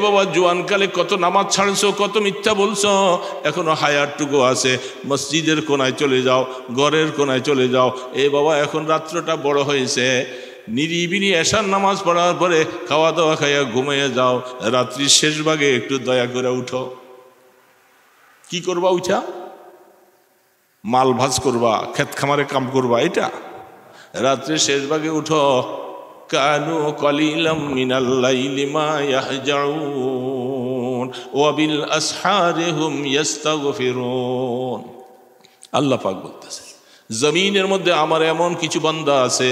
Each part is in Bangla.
বাবা জোয়ানকালে কত নামাজ ছাড়ছো, কত মিথ্যা বলছো, এখনো হায়ারটুকু আছে, মসজিদের কোনায় চলে যাও, ঘরের কোনায় চলে যাও। এ বাবা এখন রাত্রটা বড় হয়েছে, নিরিবিলি এশার নামাজ পড়ার পরে খাওয়া দাওয়া খাইয়া ঘুমিয়ে যাও, রাত্রির শেষ ভাগে একটু দয়া করে উঠো। কি করবা উঠা? মাল ভাজ করবা, ক্ষেত খামারে কাম করবা, এটা রাত্রির শেষ ভাগে উঠো। কানু কলিলাম মিনাল লাইলি মা ইয়াহজাউন ওয়া বিল আসহারি হুম ইস্তাগফিরুন। আল্লাহ পাক বলতেছে, জমিনের মধ্যে আমার এমন কিছু বান্দা আছে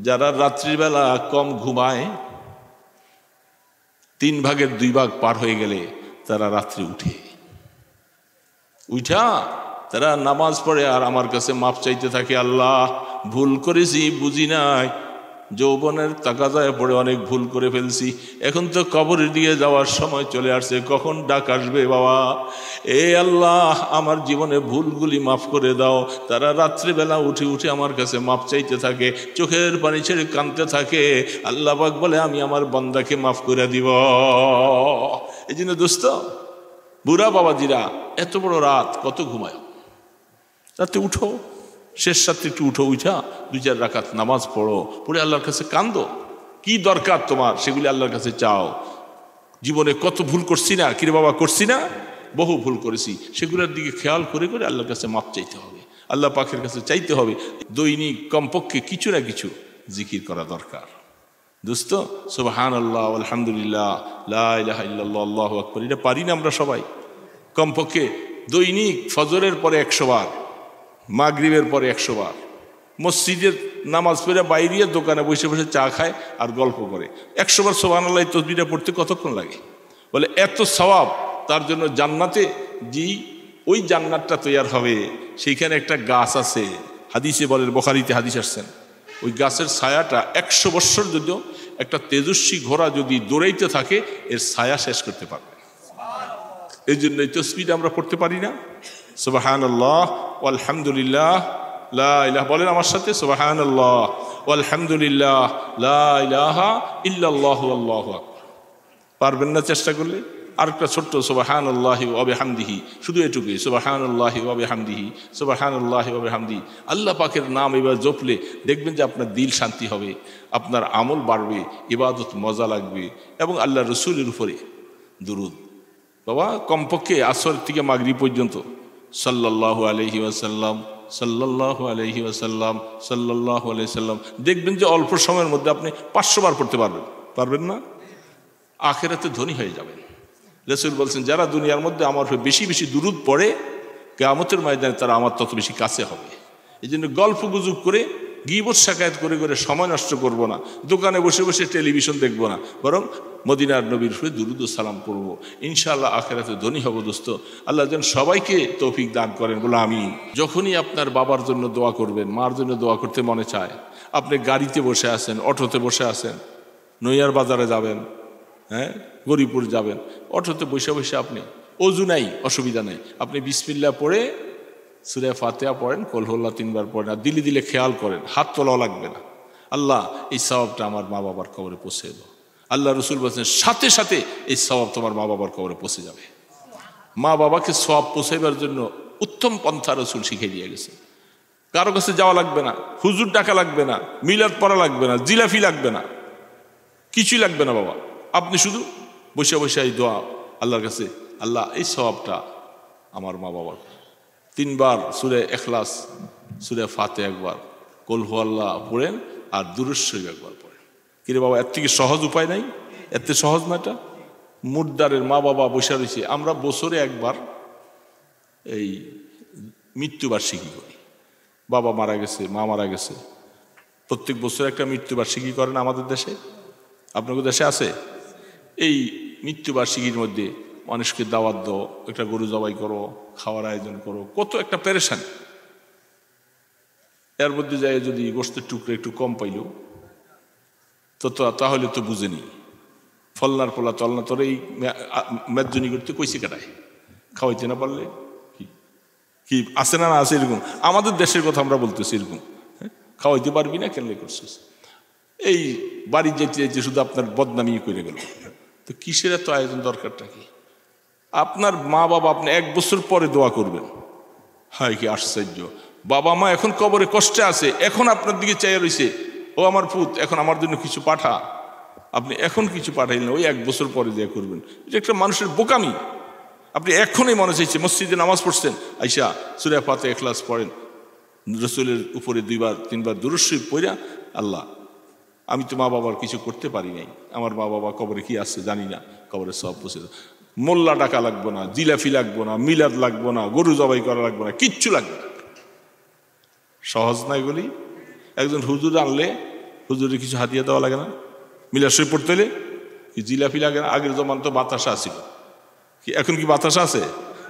যারা রাত্রিবেলা কম ঘুমায়, 3 ভাগের 2 ভাগ পার হয়ে গেলে তারা রাত্রি উঠা তারা নামাজ পড়ে আর আমার কাছে মাপ চাইতে থাকে, আল্লাহ ভুল করেছি, বুঝি নাই, যৌবনের তাকাজায় পড়ে অনেক ভুল করে ফেলছি, এখন তো কবরের দিকে যাওয়ার সময় চলে আসছে, কখন ডাক আসবে বাবা, এ আল্লাহ আমার জীবনে ভুলগুলি মাফ করে দাও। তারা রাত্রিবেলা উঠে উঠে আমার কাছে মাপ চাইতে থাকে, চোখের পানি ছেড়ে কাঁদতে থাকে। আল্লাহ পাক বলে আমি আমার বান্দাকে মাফ করে দিব। এই জন্য দোস্ত, বুড়া বাবাজিরা এত বড় রাত কত ঘুমায়, রাতে উঠো, শেষ রাত্রে একটু উঠো, উঠা 2-4 রাকাত নামাজ পড়ো, পড়ে আল্লাহর কাছে কান্দো। কি দরকার তোমার সেগুলি আল্লাহর কাছে চাও। জীবনে কত ভুল করছি না, কিরে বাবা করছি না, বহু ভুল করেছি, সেগুলোর দিকে খেয়াল করে করে আল্লাহর কাছে মাপ চাইতে হবে, আল্লাহ পাকের কাছে চাইতে হবে। দৈনিক কমপক্ষে কিছু না কিছু জিকির করা দরকার। দোস্ত, সুবহানাল্লাহ, আলহামদুলিল্লাহ, লা ইলাহা ইল্লাল্লাহ, আল্লাহু আকবার, এটা পারি না আমরা সবাই? কমপক্ষে দৈনিক ফজরের পরে 100 বার, মাগরিবের পরে 100 বার, মসজিদের নামাজ পড়ে বাইরে দোকানে বসে বসে চা খায় আর গল্প করে 100 বার সুবহানাল্লাহ তাসবিহটা পড়তে কতক্ষণ লাগে? বলে এত সওয়াব, তার জন্য জান্নাতে ওই জান্নাতটা তৈরি হবে, সেইখানে একটা গাছ আছে, হাদিসে বলে, বুখারীতে হাদিস আসছেন, ওই গাছের ছায়াটা 100 বছর যদিও একটা তেজস্বী ঘোড়া যদি দৌড়াইতে থাকে এর ছায়া শেষ করতে পারবে। এই জন্য এই তাসবিহটা আমরা পড়তে পারি না। সুবহানাল্লাহ আলহামদুলিল্লাহ লা ইলাহা, বলেন আমার সাথে, সুবহানাল্লাহ আলহামদুলিল্লাহ লা ইলাহা ইল্লাল্লাহু আল্লাহু আকবার। পারবেন না চেষ্টা করলে? আরেকটা ছোট্ট সুবহানাল্লাহি ওয়া বিহামদিহি, শুধু এটুকুই, সুবহানাল্লাহি ওয়া বিহামদিহি, সুবহানাল্লাহি ওয়া বিহামদিহি। আল্লাহ পাকের নাম এবার জপলে দেখবেন যে আপনার দিল শান্তি হবে, আপনার আমল বাড়বে, ইবাদত মজা লাগবে, এবং আল্লাহ রসুলের উপরে দুরূদ। বাবা কমপক্ষে আসর থেকে মাগরিব পর্যন্ত সাল্লাল্লাহু আলাইহি ওয়াসাল্লাম, সাল্লাল্লাহু আলাইহি ওয়াসাল্লাম, সাল্লাল্লাহু আলাইহি ওয়াসাল্লাম, দেখবেন যে অল্প সময়ের মধ্যে আপনি 500 বার পড়তে পারবেন না? আখিরাতে ধনী হয়ে যাবেন। রাসূল বলছেন, যারা দুনিয়ার মধ্যে আমার বেশি বেশি দুরূদ পড়ে, কিয়ামতের ময়দানে তারা আমার তত বেশি কাছে হবে। এই জন্য গল্প গুজব করে, গীবত শাকায়াত করে করে সময় নষ্ট করব না, দোকানে বসে বসে টেলিভিশন দেখব না, বরং মদিনার নবীর উপরে দুরূদ ও সালাম পড়ব, ইনশাআল্লাহ আখিরাতে ধনী হব। দোস্ত, আল্লাহ যেন সবাইকে তৌফিক দান করেন, বলে আমিন। যখনই আপনার বাবার জন্য দোয়া করবেন, মার জন্য দোয়া করতে মনে চায়, আপনি গাড়িতে বসে আছেন, অটোতে বসে আছেন, নৈয়ার বাজারে যাবেন, হ্যাঁ গরিপুর যাবেন, অটোতে বসে বসে আপনি, অজু নাই, অসুবিধা নেই, আপনি বিসমিল্লাহ পড়ে সূরা ফাতিহা পড়েন, কুল হুয়াল্লাহু 3 বার পড়েন, আর দিলে দিলে খেয়াল করেন, হাত তোলাও লাগবে না, আল্লাহ এই সওয়াবটা আমার মা বাবার কবরে পৌঁছে দাও। আল্লাহ রসুল বলছেন, সাথে সাথে এই সওয়াব তোমার মা বাবার কবরে পৌঁছে যাবে। মা বাবাকে সওয়াব পৌঁছাইবার জন্য উত্তম পন্থা রসুল শিখিয়ে দিয়ে গেছে। কারো কাছে যাওয়া লাগবে না, হুজুর ডাকা লাগবে না, মিলাদ পড়া লাগবে না, জিলাফি লাগবে না, কিছুই লাগবে না বাবা। আপনি শুধু বসে বসে এই দোয়া আল্লাহর কাছে, আল্লাহ এই সওয়াবটা আমার মা বাবার 3 বার সূরা ইখলাস, সূরা ফাতিহা 1 বার, কুল হুয়াল্লাহ পড়েন, আর দুরূদ শরীফ 1 বার পড়েন। কিরে বাবা, এর থেকে সহজ উপায় নাই? এত সহজ না এটা? মুর্দারের মা বাবা বসে রয়েছে, আমরা বছরে 1 বার এই মৃত্যুবার্ষিকী করি। বাবা মারা গেছে, মা মারা গেছে, প্রত্যেক বছর একটা মৃত্যুবার্ষিকী করেন আমাদের দেশে। আপনাদের দেশে আছে? এই মৃত্যুবার্ষিকীর মধ্যে মানুষকে দাওয়াত দাও, একটা গরু জবাই করো, খাওয়ার আয়োজন করো, কত একটা পেরেশান। এর মধ্যে যায় যদি গোশতের টুকরো একটু কম পাইল তাহলে তো বুঝেনি, ফলনার পোলা তলনা তোর এই মেদজনী করতে কইসে কাটায়, খাওয়াইতে না পারলে কি আছে না? আছে এরকম, আমাদের দেশের কথা আমরা বলতেছি এরকম, হ্যাঁ খাওয়াইতে পারবি না, কেন করছিস? এই বাড়ি যেতে যেতে শুধু আপনার বদনামি করে গেল। তো তো কিসের এত আয়োজন, দরকারটা কি? আপনার মা বাবা আপনি 1 বছর পরে দোয়া করবেন। হায় কি আশ্চর্য! বাবা মা এখন কবরে কষ্টে আছে, এখন আপনার দিকে চাইয়া রয়েছে, ও আমার পুত এখন আমার জন্য কিছু পাঠা। আপনি এখন কিছু পাঠাইলেন, ওই 1 বছর পরে দিয়ে করবেন। এটা একটা মানুষের বোকামি। আপনি এখনই মনে চাইছে, মসজিদে নামাজ পড়ছেন, আইসা সূরা ফাতিহা ইখলাস পড়েন, রসুলের উপরে 2বার 3বার দুরূদ শরীফ পড়া, আল্লাহ আমি তো মা বাবার কিছু করতে পারি নাই, আমার মা বাবা কবরে কি আছে জানি না, কবরে সব পৌঁছে দাও। মোল্লা ডাকা লাগবো না, জিলাফি লাগবো না, মিলাদ লাগবো না, গরু জবাই করা লাগবো না, কিচ্ছু লাগবে না। সহজ না এগুলি? একজন হুজুর আনলে হুজুরে কিছু হাদিয়া দেওয়া লাগে না? মিলাদ শরীফ পড়তে হলে কি জিলাফি লাগে না? আগের জমান তো বাতাসা ছিল, কি এখন কি বাতাসা আছে?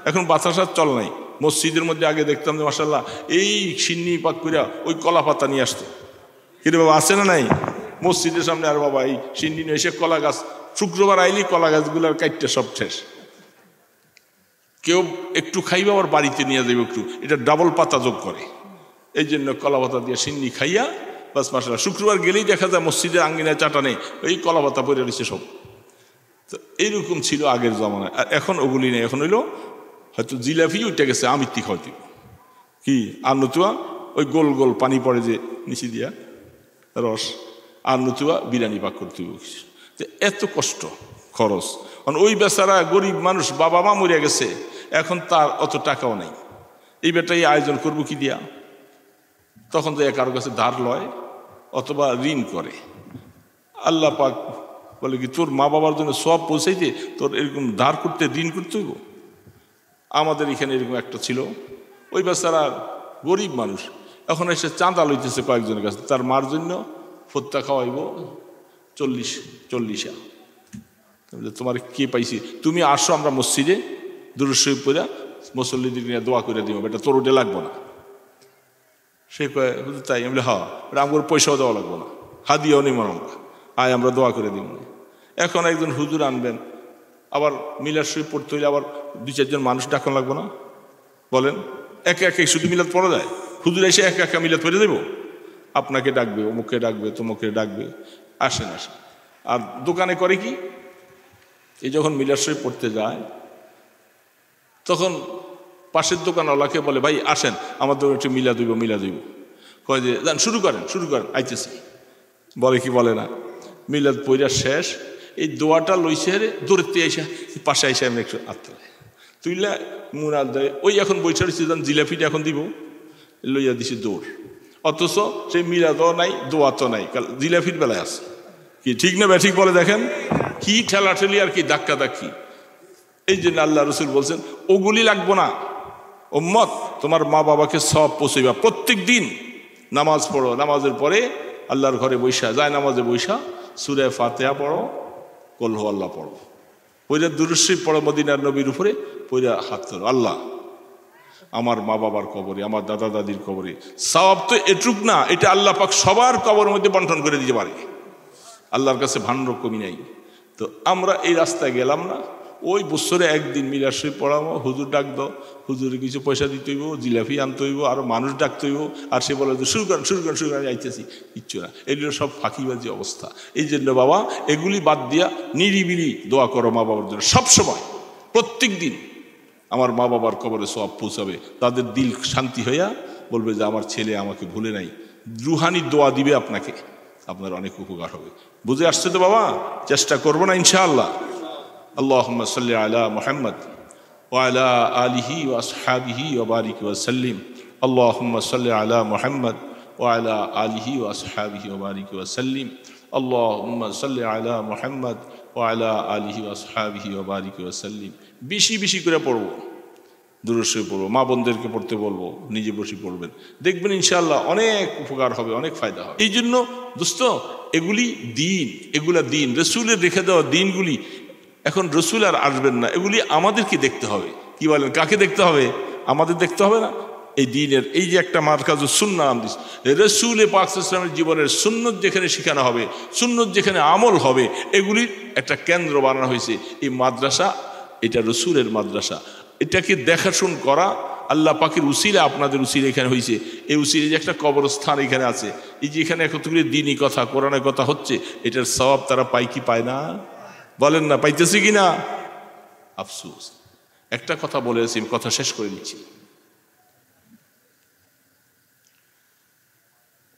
এখন বাতাসার চল নাই। মসজিদের মধ্যে আগে দেখতাম যে মাশাআল্লাহ এই সিন্নি পাক কইরা ওই কলা পাতা নিয়ে আসতো। কিন্তু বাবা আছে না নাই মসজিদের সামনে? আর বাবা এই সিন্নি নিয়ে এসে কলা গাছ, শুক্রবার আইলি কলা গাছগুলার কাইটটা সব শেষ। কেউ একটু খাইবে আবার বাড়িতে নিয়ে যাবে একটু, এটা ডাবল পাতা যোগ করে। এই জন্য কলা পাতা দিয়ে সিন্নি খাইয়া বাস মাশাআল্লাহ শুক্রবার গেলেই দেখা যায় মসজিদের আঙ্গিনায় চাটানে ওই কলা পাতা পড়ে রয়েছে সব। তো এইরকম ছিল আগের জমানায়। আর এখন ওগুলি নেই, এখন হইলো হয়তো জিলাপি উঠে গেছে আমিত্তি খাওয়াতে কি, আর নতুবা ওই গোল গোল পানি পড়ে যে নিচে দিয়া রস, আর নতুবা বিরিয়ানি পাক করতে হবে। তো এত কষ্ট খরচ, কারণ ওই বেচারা গরিব মানুষ, বাবা মা মরে গেছে, এখন তার অত টাকাও নাই। এই বেটাই আয়োজন করবো কি দিয়া? তখন তো কারো কাছে ধার লয় অথবা ঋণ করে। আল্লাহ পাক বলে কি তোর মা বাবার জন্য সব পৌঁছাইতে তোর এরকম ধার করতে ঋণ করতে হইব? আমাদের এখানে এরকম একটা ছিল, ওই বেচারা গরিব মানুষ, এখন এসে চাঁদা লইতেছে কয়েকজনের কাছে, তার মার জন্য ফত্তা খাওয়াইব 40 তোমার কে পাইছি, তুমি আসো আমরা মসজিদে দুরূদ শরীফ পড়া মুসল্লিদের নিয়ে দোয়া করে দিব, এটা তোর ওটা লাগবো না। সে কয় হুজুর তাই? আমি বলি হ্যাঁ, আমার পয়সাও দেওয়া লাগবো না, হাদিয়াও নিব আমরা, আয় আমরা দোয়া করে দিব। এখন একজন হুজুর আনবেন, আবার মিলাদ শরীফ পড়তে হইলে আবার 2-4 জন মানুষ ডাকন লাগবো না? বলেন, একে একে শুধু মিলাদ পড়া যায়? হুজুর এসে একা একা মিলাদ পড়ে দেবো? আপনাকে ডাকবে, অমুককে ডাকবে, তমুককে ডাকবে, আসেন আসেন। আর দোকানে করে কি, এই যখন মিলাদ শরীফ পড়তে যায় তখন পাশের দোকানওয়ালাকে বলে ভাই আসেন আমার দোকানে একটু মিলাদ হইব। কয় যে যান শুরু করেন আইতেছি। বলে কি বলে না, মিলাদ পড়া শেষ, এই দোয়াটা লইছে রে দৌড়তে আইসা পাশে আইসা আমি একটু আত্মা তুইলা মুরাদ দেয়, ওই এখন বৈঠা রয়েছে যান জিলাপিটা এখন দিব, লইয়া দিছে দৌড়। অথচ সেই মিলাদও নাই, দোয়া তো নাই, জিলাপির বেলায় আছে। কি ঠিক না ঠিক বলে দেখেন, কি ঠেলাঠেলি আর কি ধাক্কা ধাক্কি। এই জন্য আল্লাহ রসুল বলছেন ওগুলি লাগবো না, উম্মত তোমার মা বাবাকে সব পৌঁছাইবা। প্রত্যেক দিন নামাজ পড়ো, নামাজের পরে আল্লাহর ঘরে বৈশা যায়, নামাজে বৈশা সূরা ফাতিহা পড়ো, কুল হু আল্লাহ পড়ো, পইরা দুরূদ শরীফ পড়ো মদিনার নবীর উপরে, পইরা হাত ধরো, আল্লাহ আমার মা বাবার কবরে, আমার দাদা দাদির কবরে সওয়াব তো এটুক না, এটা আল্লাহ পাক সবার কবরের মধ্যে বন্টন করে দিতে পারে, আল্লাহর কাছে ভাণ্ড কমি নাই। তো আমরা এই রাস্তায় গেলাম না, ওই বছরে একদিন মিলাদ শরীফ পড়াবো, হুজুর ডাক দাও, হুজুরে কিছু পয়সা দিতে হইব, জিলাপি আনতে হইব, আরো মানুষ ডাকতে হইব, আর সে বলে যে শুরু করেন আইতেছি, কিচ্ছু না। এগুলো সব ফাঁকিবাজি অবস্থা। এই জন্য বাবা এগুলি বাদ দিয়া নিরিবিলি দোয়া করো মা বাবার জন্য সবসময়, প্রত্যেক দিন। আমার মা বাবার কবরে সব পৌঁছাবে, তাদের দিল শান্তি হইয়া বলবে যে আমার ছেলে আমাকে ভুলে নাই, রুহানি দোয়া দিবে আপনাকে, আপনার অনেক উপকার হবে। বুঝে আসছে তো বাবা? চেষ্টা করবো না ইনশাআল্লাহ। আল্লাহুম্মা সাল্লি আলা মুহাম্মদ ওয়া আলা আলিহি ওয়া আসহাবিহি ওয়া বারিক ওয়া সাল্লিম। আল্লাহুম্মা সাল্লি আলা মুহাম্মদ ওয়া আলা আলিহি ওয়া আসহাবিহি ওয়া বারিক ওয়া সাল্লিম। আল্লাহুম্মা সাল্লি আলা মুহাম্মদ ওয়া আলা আলিহি ওয়া আসহাবিহি ওয়া বারিক ওয়া সাল্লিম। বেশি বেশি করে পড়বো, দুরূদ শরীফ পড়বো, মা বোনদেরকে পড়তে বলবো, নিজে বসে পড়বেন, দেখবেন ইনশাআল্লাহ অনেক উপকার হবে, অনেক ফায়দা হবে। এই জন্য দোস্ত এগুলি দিন, এগুলা দিন, রসুলের রেখে দেওয়া দিনগুলি। এখন রসুল আর আসবেন না, এগুলি আমাদেরকে দেখতে হবে। কি বলেন, কাকে দেখতে হবে? আমাদের দেখতে হবে না? এই দিনের এই যে একটা মারকাজ সুন্নাহ নাম দিস, রসুল পাক সাল্লাল্লাহু আলাইহি ওয়াসাল্লামের জীবনের সুন্নত যেখানে শেখানো হবে, সুন্নত যেখানে আমল হবে, এগুলির একটা কেন্দ্র বানানো হয়েছে। এই মাদ্রাসা, এটা রসুলের মাদ্রাসা, এটাকে দেখাশুন করা আল্লাহ পাকের উসিলে, আপনাদের উসিলে এখানে হয়েছে। এই উসিলে যে একটা কবরস্থান এখানে আছে, এই যে এখানে কতগুলি দিনই কথা, কোরআনের কথা হচ্ছে, এটার সওয়াব তারা পায় কি পায় না? বলেন না, পাইতেছি কি না? আফসোস। একটা কথা বলেছি, কথা শেষ করে দিচ্ছি।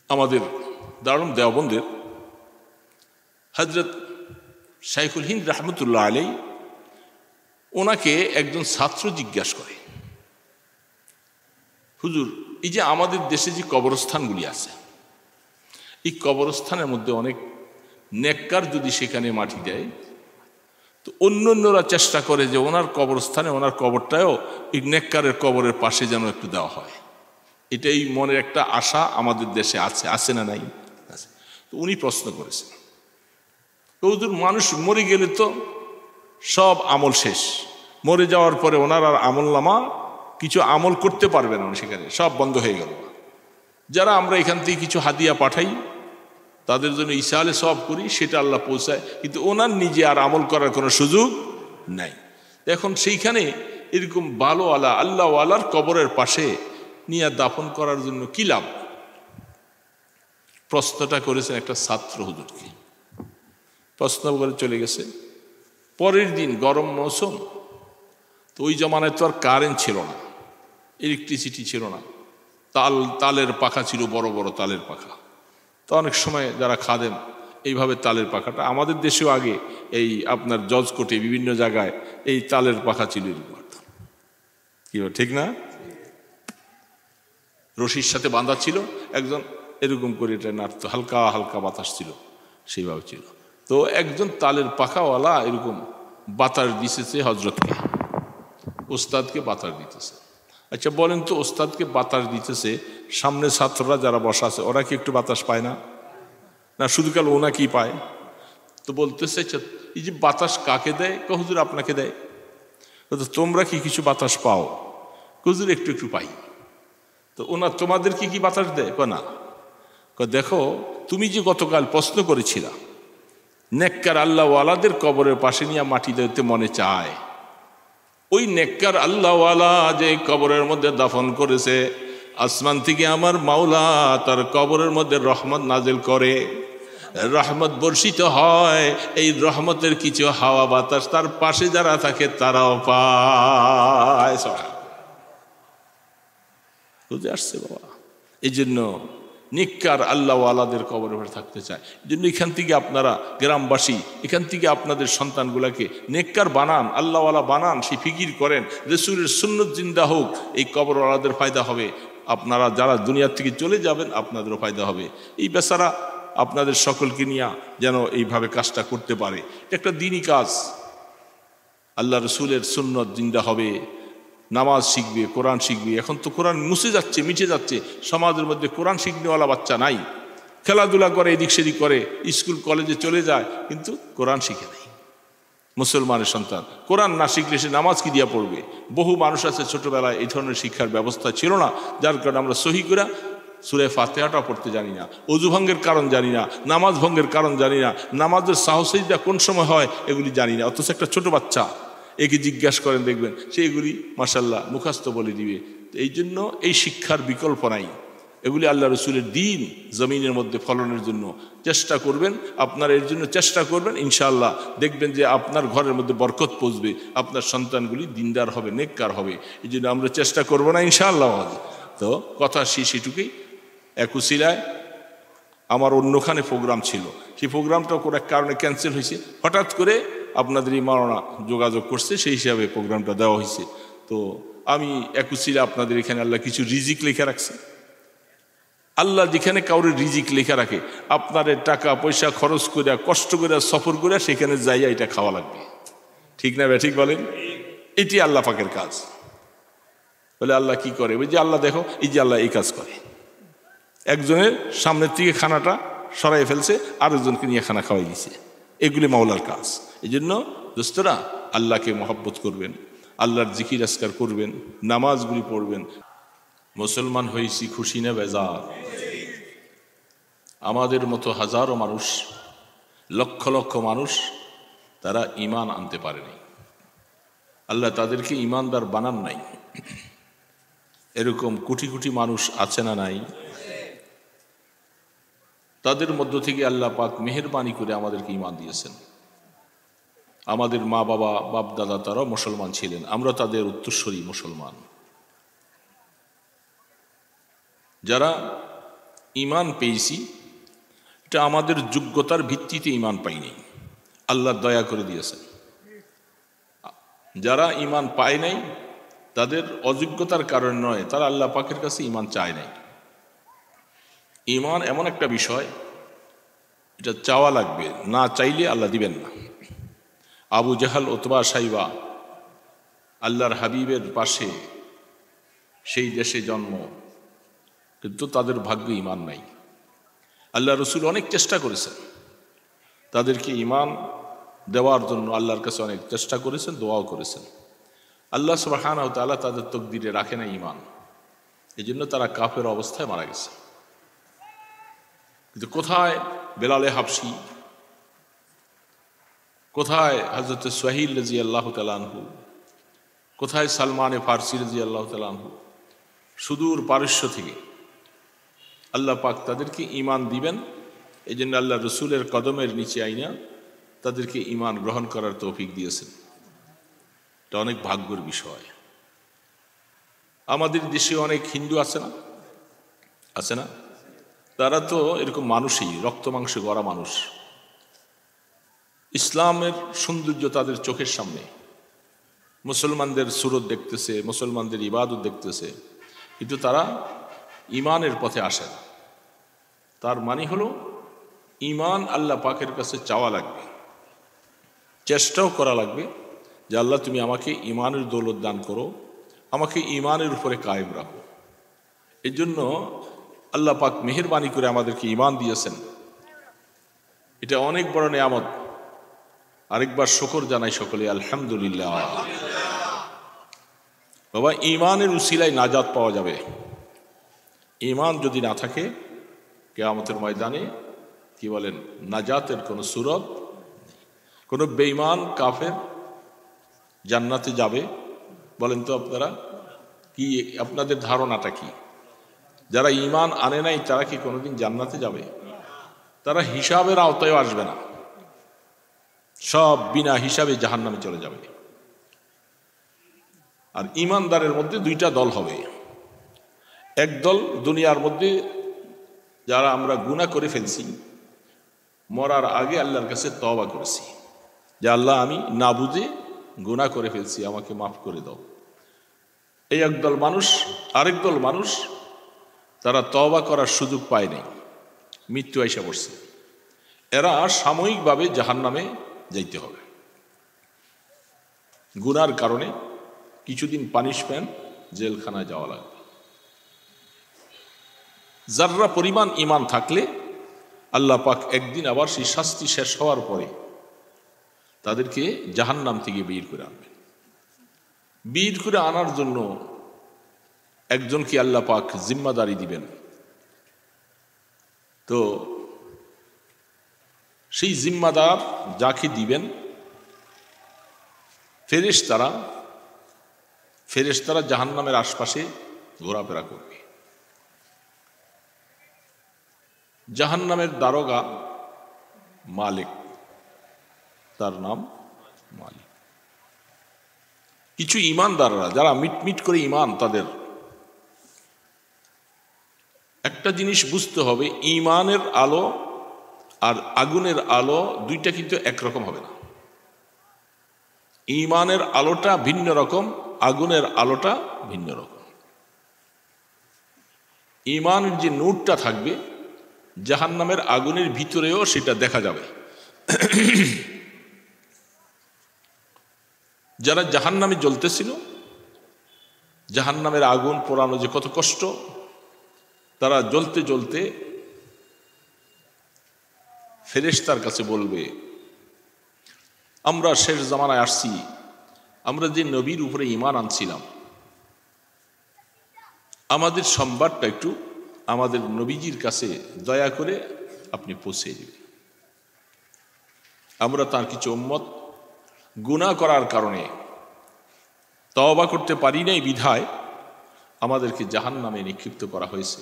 আমাদের দারুল দেওবন্দের হযরত শাইখুল হিন্দ রহমতুল্লাহ আলাইহি, ওনাকে একজন ছাত্র জিজ্ঞাসা করে, হুজুর, এই যে আমাদের দেশে যে কবরস্থানগুলি আছে, এই কবরস্থানের মধ্যে অনেক নেককার যদি সেখানে মাটি দেয়, তো অন্যরা চেষ্টা করে যে ওনার কবরস্থানে ওনার কবরটাও এই নেককারের কবরের পাশে যেন একটু দেওয়া হয়। এটাই মনের একটা আশা আমাদের দেশে আছে, আছে না নাই? আছে। তো উনি প্রশ্ন করেছেন, হুজুর, মানুষ মরে গেলে তো সব আমল শেষ, মরে যাওয়ার পরে ওনার আর আমল নামা কিছু আমল করতে পারবে না, সেখানে সব বন্ধ হয়ে গেল। যারা আমরা এখান থেকে কিছু হাদিয়া পাঠাই, তাদের জন্য ইসালে সব করি, সেটা আল্লাহ পৌঁছায়, কিন্তু ওনার নিজে আর আমল করার কোনো সুযোগ নাই। এখন সেইখানে এরকম ভালোওয়ালা আল্লাহওয়ালার কবরের পাশে নিয়ে দাফন করার জন্য কি লাভ? প্রশ্নটা করেছেন একটা ছাত্র হুজুরকে, প্রশ্ন করে চলে গেছে। পরের দিন গরম মৌসুম, তো ওই জমানায় তো আর কারেন্ট ছিল না, ইলেকট্রিসিটি ছিল না, তালের পাখা ছিল, বড় বড় তালের পাখা। তো অনেক সময় যারা খাদেম এইভাবে তালের পাখাটা, আমাদের দেশেও আগে এই আপনার জজকোটে বিভিন্ন জায়গায় এই তালের পাখা ছিল, কি ঠিক না? রশির সাথে বাঁধা ছিল, একজন এরকম করে এটা নাড়তো, হালকা হালকা বাতাস ছিল, সেইভাবে ছিল। তো একজন তালের পাখাওয়ালা এরকম বাতাস দিতেছে হজরতকে, ওস্তাদকে বাতাস দিতেছে। আচ্ছা বলেন তো, ওস্তাদকে বাতাস দিতেছে, সামনে ছাত্ররা যারা বসা আছে ওরা কি একটু বাতাস পায় না? না শুধু কাল ওনাকেই পায়? তো বলতেছে, এই যে বাতাস কাকে দেয়? হুজুর আপনাকে দেয়। তো তোমরা কি কিছু বাতাস পাও? হুজুর একটু একটু পাই। তো ওনার তোমাদের কি কি বাতাস দেয়? না। দেখো, তুমি যে গতকাল প্রশ্ন করেছিলা নেককার আল্লাহওয়ালাদের কবরের পাশে নিয়ে মাটি দিতে মনে চায়, ওই নেককার আল্লাহওয়ালা যে কবরের মধ্যে দাফন করেছে, আসমান থেকে আমার মাওলা তার কবরের মধ্যে রহমত নাজিল করে, রহমত বর্ষিত হয়। এই রহমতের কিছু হাওয়া বাতাস তার পাশে যারা থাকে তারাও পায়। বুঝে আসছে বাবা? এই জন্য নিকার আল্লাহওয়ালাদের কবরে থাকতে চায়। এই জন্য এখান থেকে আপনারা গ্রামবাসী, এখান থেকে আপনাদের সন্তানগুলাকে নেককার বানান, আল্লাহওয়ালা বানান, সেই ফিকির করেন, রাসূলের সুন্নত জিন্দা হোক, এই কবরওয়ালাদের ফায়দা হবে, আপনারা যারা দুনিয়ার থেকে চলে যাবেন আপনাদেরও ফায়দা হবে। এই বেচারা আপনাদের সকলকে নিয়ে যেন এইভাবে কাজটা করতে পারে। এটা একটা দিনই কাজ। আল্লাহ রসুলের সুন্নত জিন্দা হবে, নামাজ শিখবে, কোরআন শিখবে। এখন তো কোরআন মুছে যাচ্ছে, মিটে যাচ্ছে, সমাজের মধ্যে কোরআন শিখনেওয়ালা বাচ্চা নাই। খেলাধুলা করে, এদিক সেদিক করে, স্কুল কলেজে চলে যায়, কিন্তু কোরআন শিখে নাই। মুসলমানের সন্তান কোরআন না শিখলে সে নামাজ কি দিয়া পড়বে? বহু মানুষ আছে ছোটবেলায় এই ধরনের শিক্ষার ব্যবস্থা ছিল না, যার কারণে আমরা সহি করে সূরা ফাতিহাটা পড়তে জানি না, ওযু ভঙ্গের কারণ জানি না, নামাজ ভঙ্গের কারণ জানি না, নামাজের সাহসিকতা কোন সময় হয় এগুলি জানি না। অথচ একটা ছোট বাচ্চা একে জিজ্ঞাসা করেন, দেখবেন সে এগুলি মাশাআল্লাহ মুখস্থ বলে দিবে। তো এই জন্য এই শিক্ষার বিকল্প নাই। এগুলি আল্লাহ রসুলের দিন জমিনের মধ্যে ফলনের জন্য চেষ্টা করবেন, আপনারা এর জন্য চেষ্টা করবেন, ইনশাআল্লাহ দেখবেন যে আপনার ঘরের মধ্যে বরকত পৌঁছবে, আপনার সন্তানগুলি দিনদার হবে, নেককার হবে। এই জন্য আমরা চেষ্টা করবো না ইনশাআল্লাহ? তো কথা সেটুকুই। একুশিলায় আমার অন্যখানে প্রোগ্রাম ছিল, সেই প্রোগ্রামটা কোনো এক কারণে ক্যান্সেল হয়েছে। হঠাৎ করে আপনাদের এই মাওলানা যোগাযোগ করছে, সেই হিসাবে প্রোগ্রামটা দেওয়া হয়েছে। তো আমি একুশিলা আপনাদের এখানে আল্লাহ কিছু রিজিক লেখা রাখছে। আল্লাহ যেখানে কাউরে রিজিক লেখা রাখে, আপনাদের টাকা পয়সা খরচ করে, কষ্ট করে, সফর করে সেখানে যাইয়া এটা খাওয়া লাগবে। ঠিক না? ঠিক বলেন? এটি আল্লাহ পাকের কাজ। বলে আল্লাহ কি করে? ওই যে আল্লাহ দেখো, এই যে আল্লাহ এই কাজ করে, একজনের সামনের থেকে খানাটা সরাই ফেলছে, আরেকজনকে নিয়ে খানা খাওয়াই দিছে। এগুলি মাওলার কাজ। এই জন্য দোস্তরা আল্লাহকে মহব্বত করবেন, আল্লাহর জিকির আজকার করবেন, নামাজগুলি পড়বেন। মুসলমান হয়েছি খুশি না বেজার? আমাদের মতো হাজারো মানুষ, লক্ষ লক্ষ মানুষ, তারা ঈমান আনতে পারেনি। আল্লাহ তাদেরকে ঈমানদার বানান নাই। এরকম কোটি কোটি মানুষ আছে না নাই? তাদের মধ্য থেকে আল্লাহ পাক মেহেরবানি করে আমাদেরকে ঈমান দিয়েছেন। আমাদের মা বাবা বাপ দাদা তারাও মুসলমান ছিলেন, আমরা তাদের উত্তরসূরি মুসলমান। যারা ঈমান পেয়েছি এটা আমাদের যোগ্যতার ভিত্তিতে ঈমান পাইনি, আল্লাহ দয়া করে দিয়েছেন। যারা ঈমান পায় নাই তাদের অযোগ্যতার কারণে নয়, তারা আল্লাহ পাকের কাছে ঈমান চায় নাই। ঈমান এমন একটা বিষয়, এটা চাওয়া লাগবে, না চাইলে আল্লাহ দিবেন না। আবু জাহাল, উতবা, সাইবা আল্লাহর হাবিবের পাশে সেই দেশে জন্ম, কিন্তু তাদের ভাগ্যে ঈমান নাই। আল্লাহ রসুল অনেক চেষ্টা করেছেন তাদেরকে ঈমান দেওয়ার জন্য, আল্লাহর কাছে অনেক চেষ্টা করেছেন, দোয়াও করেছেন। আল্লাহ সুবহানাহু ওয়া তাআলা তাদের তকদিরে রাখে না ঈমান, এই জন্য তারা কাফের অবস্থায় মারা গেছে। কিন্তু কোথায় বেলালে হাবশি, কোথায় হযরত সুহাইল রাদিয়াল্লাহু তাআলা আনহু, কোথায় সালমান ফারসি রাদিয়াল্লাহু তাআলা আনহু, সুদূর পারস্য থেকে আল্লাহ পাক তাদেরকে ঈমান দিবেন। এই জন্য আল্লাহ রসুলের কদমের নিচে আইনা তাদেরকে ঈমান গ্রহণ করার তৌফিক দিয়েছেন। এটা অনেক ভাগ্যের বিষয়। আমাদের দেশে অনেক হিন্দু আছে না, আছে না? তারা তো এরকম মানুষই, রক্ত মাংসে গড়া মানুষ। ইসলামের সৌন্দর্য তাদের চোখের সামনে, মুসলমানদের সুরত দেখতেছে, মুসলমানদের ইবাদত দেখতেছে, কিন্তু তারা ঈমানের পথে আসে না। তার মানে হলো ঈমান আল্লাহ পাকের কাছে চাওয়া লাগবে, চেষ্টাও করা লাগবে যে আল্লাহ তুমি আমাকে ঈমানের দৌলত দান করো, আমাকে ঈমানের উপরে কায়েম রাখো। এই জন্য আল্লাহ পাক মেহেরবানি করে আমাদেরকে ঈমান দিয়েছেন, এটা অনেক বড় নিয়ামত। আরেকবার শুকর জানাই সকলে আলহামদুলিল্লাহ। বাবা, ঈমানের উসিলায় নাজাত পাওয়া যাবে। ঈমান যদি না থাকে কিয়ামতের ময়দানে কি বলেন, নাজাতের কোনো সুরত, কোনো বেঈমান কাফের জান্নাতে যাবে? বলেন তো আপনারা, কি আপনাদের ধারণাটা কি? যারা ঈমান আনে নাই তারা কি কোনোদিন জান্নাতে যাবে? তারা হিসাবের আওতায় আসবে না, সব বিনা হিসাবে জাহান্নামে চলে যাবে। আর ঈমানদারের মধ্যে দুইটা দল হবে। একদল দুনিয়ার মধ্যে যারা আমরা গুনাহ করে ফেলছি, মরার আগে আল্লাহর কাছে তওবা করেছি যে আল্লাহ আমি না বুঝে গুনাহ করে ফেলছি, আমাকে মাফ করে দাও। এই একদল মানুষ। আরেক দল মানুষ তারা তওবা করার সুযোগ পায় নাই, মৃত্যু আইসা পড়ছে, এরা সাময়িকভাবে জাহান্নামে যাইতে হবে। গুনার কারণে কিছুদিন পানিশমেন্ট, জেলখানায় যাওয়া লাগবে। যাররা পরিমাণ ঈমান থাকলে আল্লাহ পাক একদিন আবার সেই শাস্তি শেষ হওয়ার পরে তাদেরকে জাহান্নাম থেকে বের করে আনবেন। বের করে আনার জন্য একজনকে আল্লাহ পাক জিম্মাদারি দিবেন। তো সেই জিম্মাদার যাকে দিবেন, ফেরেশতারা জাহান্নামের আশপাশে ঘোরাফেরা করবে। জাহান্নামের দারোগা মালিক, তার নাম মালিক। কিছু ঈমানদাররা যারা মিটমিট করে ঈমান, তাদের একটা জিনিস বুঝতে হবে, ঈমানের আলো আর আগুনের আলো দুইটা কিন্তু একরকম হবে না। ঈমানের আলোটা ভিন্ন রকম, আগুনের আলোটা ভিন্ন রকম। ঈমানের যে নূরটা থাকবে জাহান্নামের আগুনের ভিতরেও সেটা দেখা যাবে। যারা জাহান্নামে জ্বলতেছিল, জাহান্নামের আগুন পোড়ানো যে কত কষ্ট, তারা জ্বলতে জ্বলতে ফেরেশতার কাছে বলবে, আমরা শেষ জামানায় আসছি, আমরা যে নবীর উপরে ঈমান আনছিলাম, আমাদের সংবাদটা একটু আমাদের নবীজির কাছে দয়া করে আপনি পৌঁছে দিবেন। আমরা তার কিছু উম্মত গুনাহ করার কারণে তওবা করতে পারি নাই, বিধায় আমাদেরকে জাহান্নামে নিক্ষিপ্ত করা হয়েছে।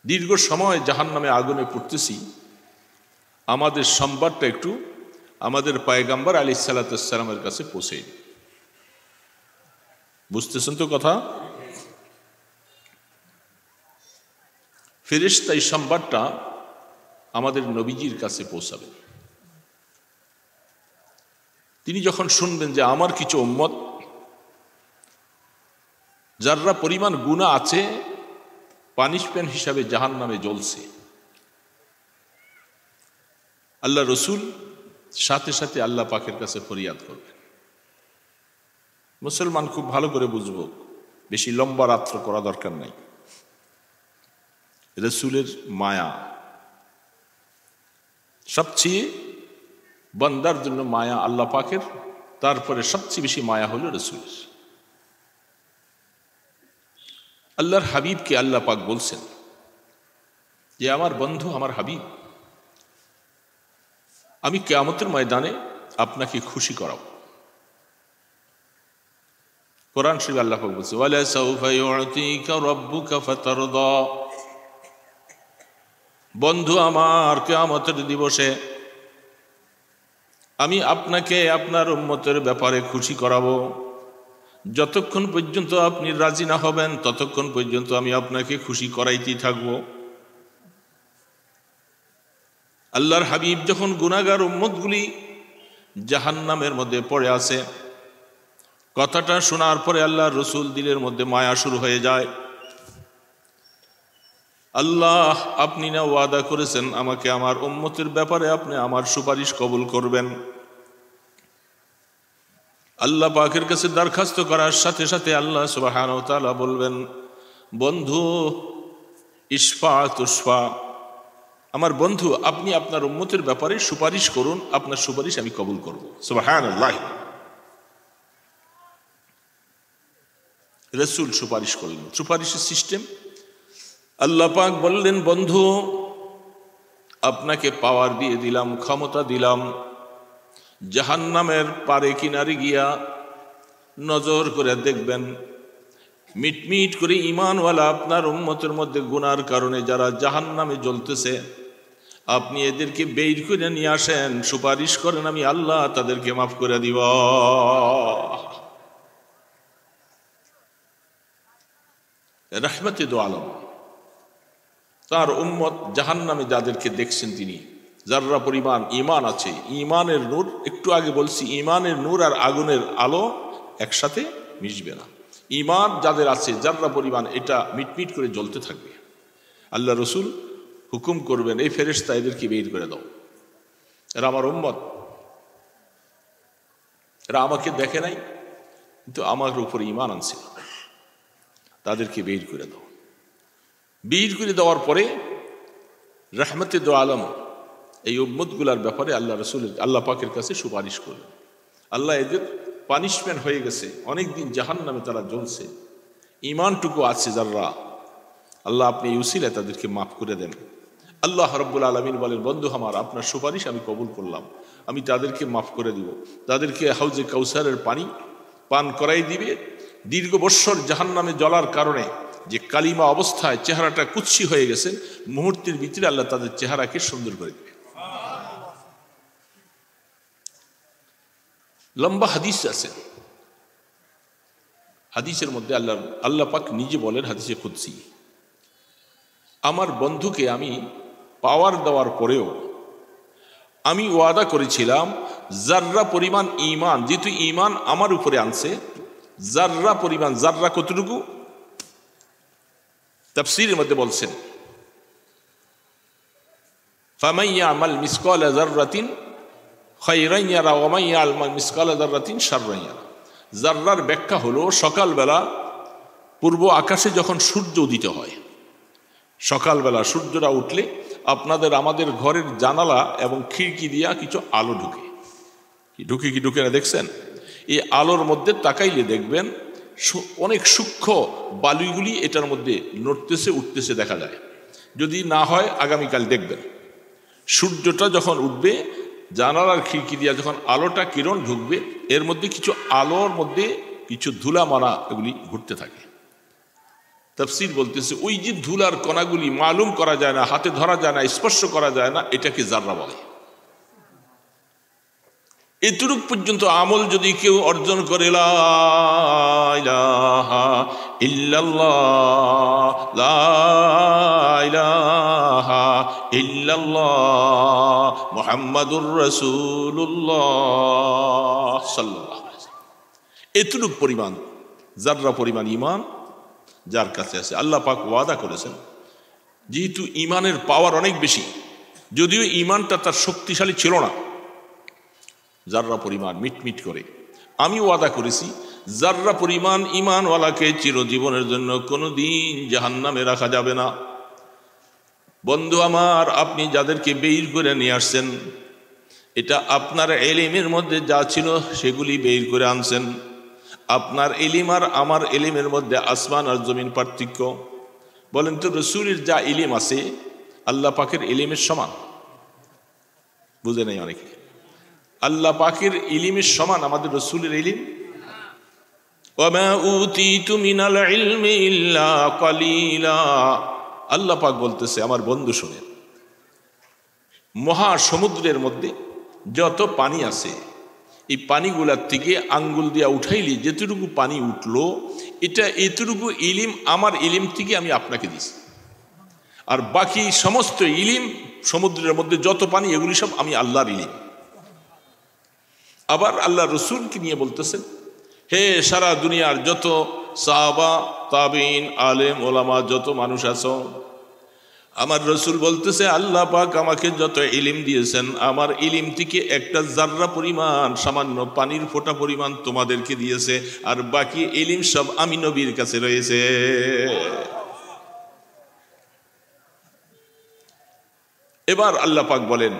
দীর্ঘ সময় জাহান্নামে আগুনে পড়তেছি, আমাদের সংবাদটা একটু আমাদের পয়গম্বর আলাইহিস সালামের কাছে পৌঁছে। বুঝতেছেন তো কথা? ফেরেশতা এই সংবাদটা আমাদের নবীজির কাছে পৌঁছাবে। তিনি যখন শুনবেন যে আমার কিছু উম্মত যারা পরিমাণ গুনাহ আছে পানিশমেন্ট হিসাবে জাহান্নামে জ্বলছে, আল্লাহ রসুল সাথে সাথে আল্লাহ পাকের কাছে ফরিয়াদ করবেন। মুসলমান খুব ভালো করে বুঝব, বেশি লম্বা রাত্র করা দরকার নাই। রসুলের মায়া সবচেয়ে, বান্দার জন্য মায়া আল্লাহ পাকের, তারপরে সবচেয়ে বেশি মায়া হলো রসুলের। আল্লাহর হাবিবকে আল্লাহ পাক বলছেন যে আমার বন্ধু, আমার হাবিব, আমি কিয়ামতের ময়দানে আপনাকে খুশি করাবো। কোরআন শরীফে আল্লাহ পাক বলছে ওয়ালা সাউফা ইউতিকা রাব্বুকা ফাতারদা। বন্ধু আমার, কিয়ামতের দিবসে আমি আপনাকে আপনার উম্মতের ব্যাপারে খুশি করাবো। যতক্ষণ পর্যন্ত আপনি রাজি না হবেন ততক্ষণ পর্যন্ত আমি আপনাকে খুশি করাইতেই থাকব। আল্লাহর হাবিব যখন গুনাহগার উম্মতগুলি জাহান্নামের মধ্যে পড়ে আছে, কথাটা শোনার পরে আল্লাহর রসুল দিলের মধ্যে মায়া শুরু হয়ে যায়। আল্লাহ, আপনি না ওয়াদা করেছেন আমাকে আমার উম্মতের ব্যাপারে আপনি আমার সুপারিশ কবুল করবেন। আল্লাহ পাকের কাছে দরখাস্ত করার সাথে সাথে আল্লাহ সুবহানাহু ওয়া তাআলা বলবেন, বন্ধু ইশফা তুশফা, আমার বন্ধু আপনি আপনার উম্মতের ব্যাপারে সুপারিশ করুন, আপনার সুপারিশ আমি কবুল করব। সুবহানাল্লাহ। রাসূল সুপারিশ করলেন, সুপারিশের সিস্টেম। আল্লাহ পাক বললেন, বন্ধু আপনাকে পাওয়ার দিয়ে দিলাম, ক্ষমতা দিলাম, জাহান্নামের পারে কিনারে গিয়া নজর করে দেখবেন মিটমিট করে ঈমানওয়ালা আপনার উম্মতের মধ্যে গুনার কারণে যারা জাহান্নামে জ্বলতেছে, আপনি এদেরকে বের করে নিয়ে আসেন, সুপারিশ করেন, আমি আল্লাহ তাদেরকে মাফ করে দিব। রাহমাতে দো আলম, তার উম্মত জাহান্নামে যাদেরকে দেখছেন তিনি, যারা পরিমাণ ঈমান আছে, ঈমানের নূর, একটু আগে বলছি ঈমানের নূর আর আগুনের আলো একসাথে মিশবে না। ঈমান যাদের আছে যারা পরিমাণ, এটা মিটমিট করে জ্বলতে থাকবে। আল্লাহ রসুল হুকুম করবেন, এই ফেরেশতা এদেরকে বের করে দাও, এরা আমার উম্মত, এরা আমাকে দেখে নাই কিন্তু আমার উপর ঈমান আনছিল, তাদেরকে বের করে দাও। বের করে দেওয়ার পরে রাহমাতে দো আলম এই উম্মতগুলার ব্যাপারে আল্লাহ রসুলের, আল্লাহ পাকের কাছে সুপারিশ করলেন। আল্লাহ এদের পানিশমেন্ট হয়ে গেছে, অনেকদিন জাহান্নামে তারা জ্বলছে, ঈমানটুকু আছে যারা, আল্লাহ আপনি এই উসিলায় তাদেরকে মাফ করে দেন। আল্লাহ রাব্বুল আলামিন বলেন, বন্ধু আমার, আপনার সুপারিশ আমি কবুল করলাম, আমি তাদেরকে মাফ করে দিব, তাদেরকে হাউজে কাউসারের পানি পান করাই দিবে। দীর্ঘ বৎসর জাহান্নামে জ্বলার কারণে যে কালিমা অবস্থায় চেহারাটা কুৎসি হয়ে গেছে, মুহূর্তের ভিতরে আল্লাহ তাদের চেহারাকে সুন্দর করে দিবে। লম্বা হাদিস আছে, হাদিসের মধ্যে আল্লাহ পাক নিজে বলেন হাদিসে কুদসি, আমার বন্ধুকে আমি পাওয়ার দেওয়ার পরেও আমি ওয়াদা করেছিলাম জাররা পরিমাণ ঈমান, যেহেতু ঈমান আমার উপরে আনছে, জাররা পরিমাণ, জাররা কতটুকু তাফসীরের মধ্যে বলছেন, ফামান ইয়ামাল মিসকালা যাররাতিন খায়রান ইয়ারা ওয়া মান ইয়ামাল মিসকালা যাররাতিন শাররান ইয়ারা। জাররার ব্যাখ্যা হলো সকালবেলা পূর্ব আকাশে যখন সূর্য উদিত হয়, সকালবেলা সূর্যটা উঠলে আপনাদের আমাদের ঘরের জানালা এবং খিড়কি দিয়া কিছু আলো ঢুকে, কি ঢুকে না দেখছেন? এই আলোর মধ্যে তাকাইলে দেখবেন অনেক সূক্ষ্ম বালুগুলি এটার মধ্যে নড়তেছে উঠতেছে দেখা যায়। যদি না হয় আগামীকাল দেখবেন, সূর্যটা যখন উঠবে জানালার খিড়কি দিয়া যখন আলোটা কিরণ ঢুকবে, এর মধ্যে কিছু আলোর মধ্যে কিছু ধুলা মারা এগুলি ঘুরতে থাকে। তাফসীর বলতেছে ওই যে ধুলার কণাগুলি মালুম করা যায় না, হাতে ধরা যায় না, স্পর্শ করা যায় না, এটাকে জাররা বলে। এতটুক পর্যন্ত আমল যদি কেউ অর্জন করে, লা ইলাহা ইল্লাল্লাহ, লা ইলাহা ইল্লাল্লাহ মুহাম্মাদুর রাসূলুল্লাহ সাল্লাল্লাহু আলাইহি ওয়াসাল্লাম, এতটুক পরিমাণ যাররা পরিমাণ ঈমান যার কাছে আছে। আল্লাহ পাক ওয়াদা করেছেন, যেহেতু ঈমানের পাওয়ার অনেক বেশি, যদিও ঈমানটা তার শক্তিশালী ছিল না, যাররা পরিমাণ মিটমিট করে, আমি ওয়াদা করেছি যাররা পরিমাণ ঈমানওয়ালাকে চিরজীবনের জন্য কোনোদিন জাহান্নামে রাখা যাবে না। বন্ধু আমার, আপনি যাদেরকে বের করে নিয়ে আসছেন, এটা আপনার এলিমের মধ্যে যা ছিল সেগুলি বের করে আনছেন। আপনার এলিম আর আমার এলিমের মধ্যে আসমান আর জমিন পার্থক্য। বলেন তো, রসুলের যা ইলিম আছে আল্লাহ পাকের ইলিমের সমান? বুঝে নাই অনেকে। আল্লাহ পাকের ইলিমের সমান আমাদের রসুলের ইলিম? ওয়ামা উতীতু মিনাল ইলমি ইল্লা কালিলা। আল্লাহ পাক বলতেছে, আমার বন্ধু শুনেন, মহাসমুদ্রের মধ্যে যত পানি আছে, এই পানিগুলার থেকে আঙ্গুল দিয়া উঠাইলি যেটুকু পানি উঠলো, এটা এতটুকু ইলিম আমার ইলিম থেকে আমি আপনাকে দিছি। আর বাকি সমস্ত ইলিম, সমুদ্রের মধ্যে যত পানি, এগুলি সব আমি আল্লাহর ইলিম। আবার আল্লাহ রসুলকে নিয়ে বলতেছেন, হে সারা দুনিয়ার যত সাহাবা, তাবিন, আলেম, ওলামা, যত মানুষ আছো, আমার রসুল বলতেছে আল্লাহ পাক আমাকে যত ইলিম দিয়েছেন, আমার ইলিম থেকে একটা জাররা পরিমাণ, সামান্য পানির ফোঁটা পরিমাণ তোমাদেরকে দিয়েছে, আর বাকি ইলিম সব আমি নবীর কাছে রয়েছে। এবার আল্লাহ পাক বলেন,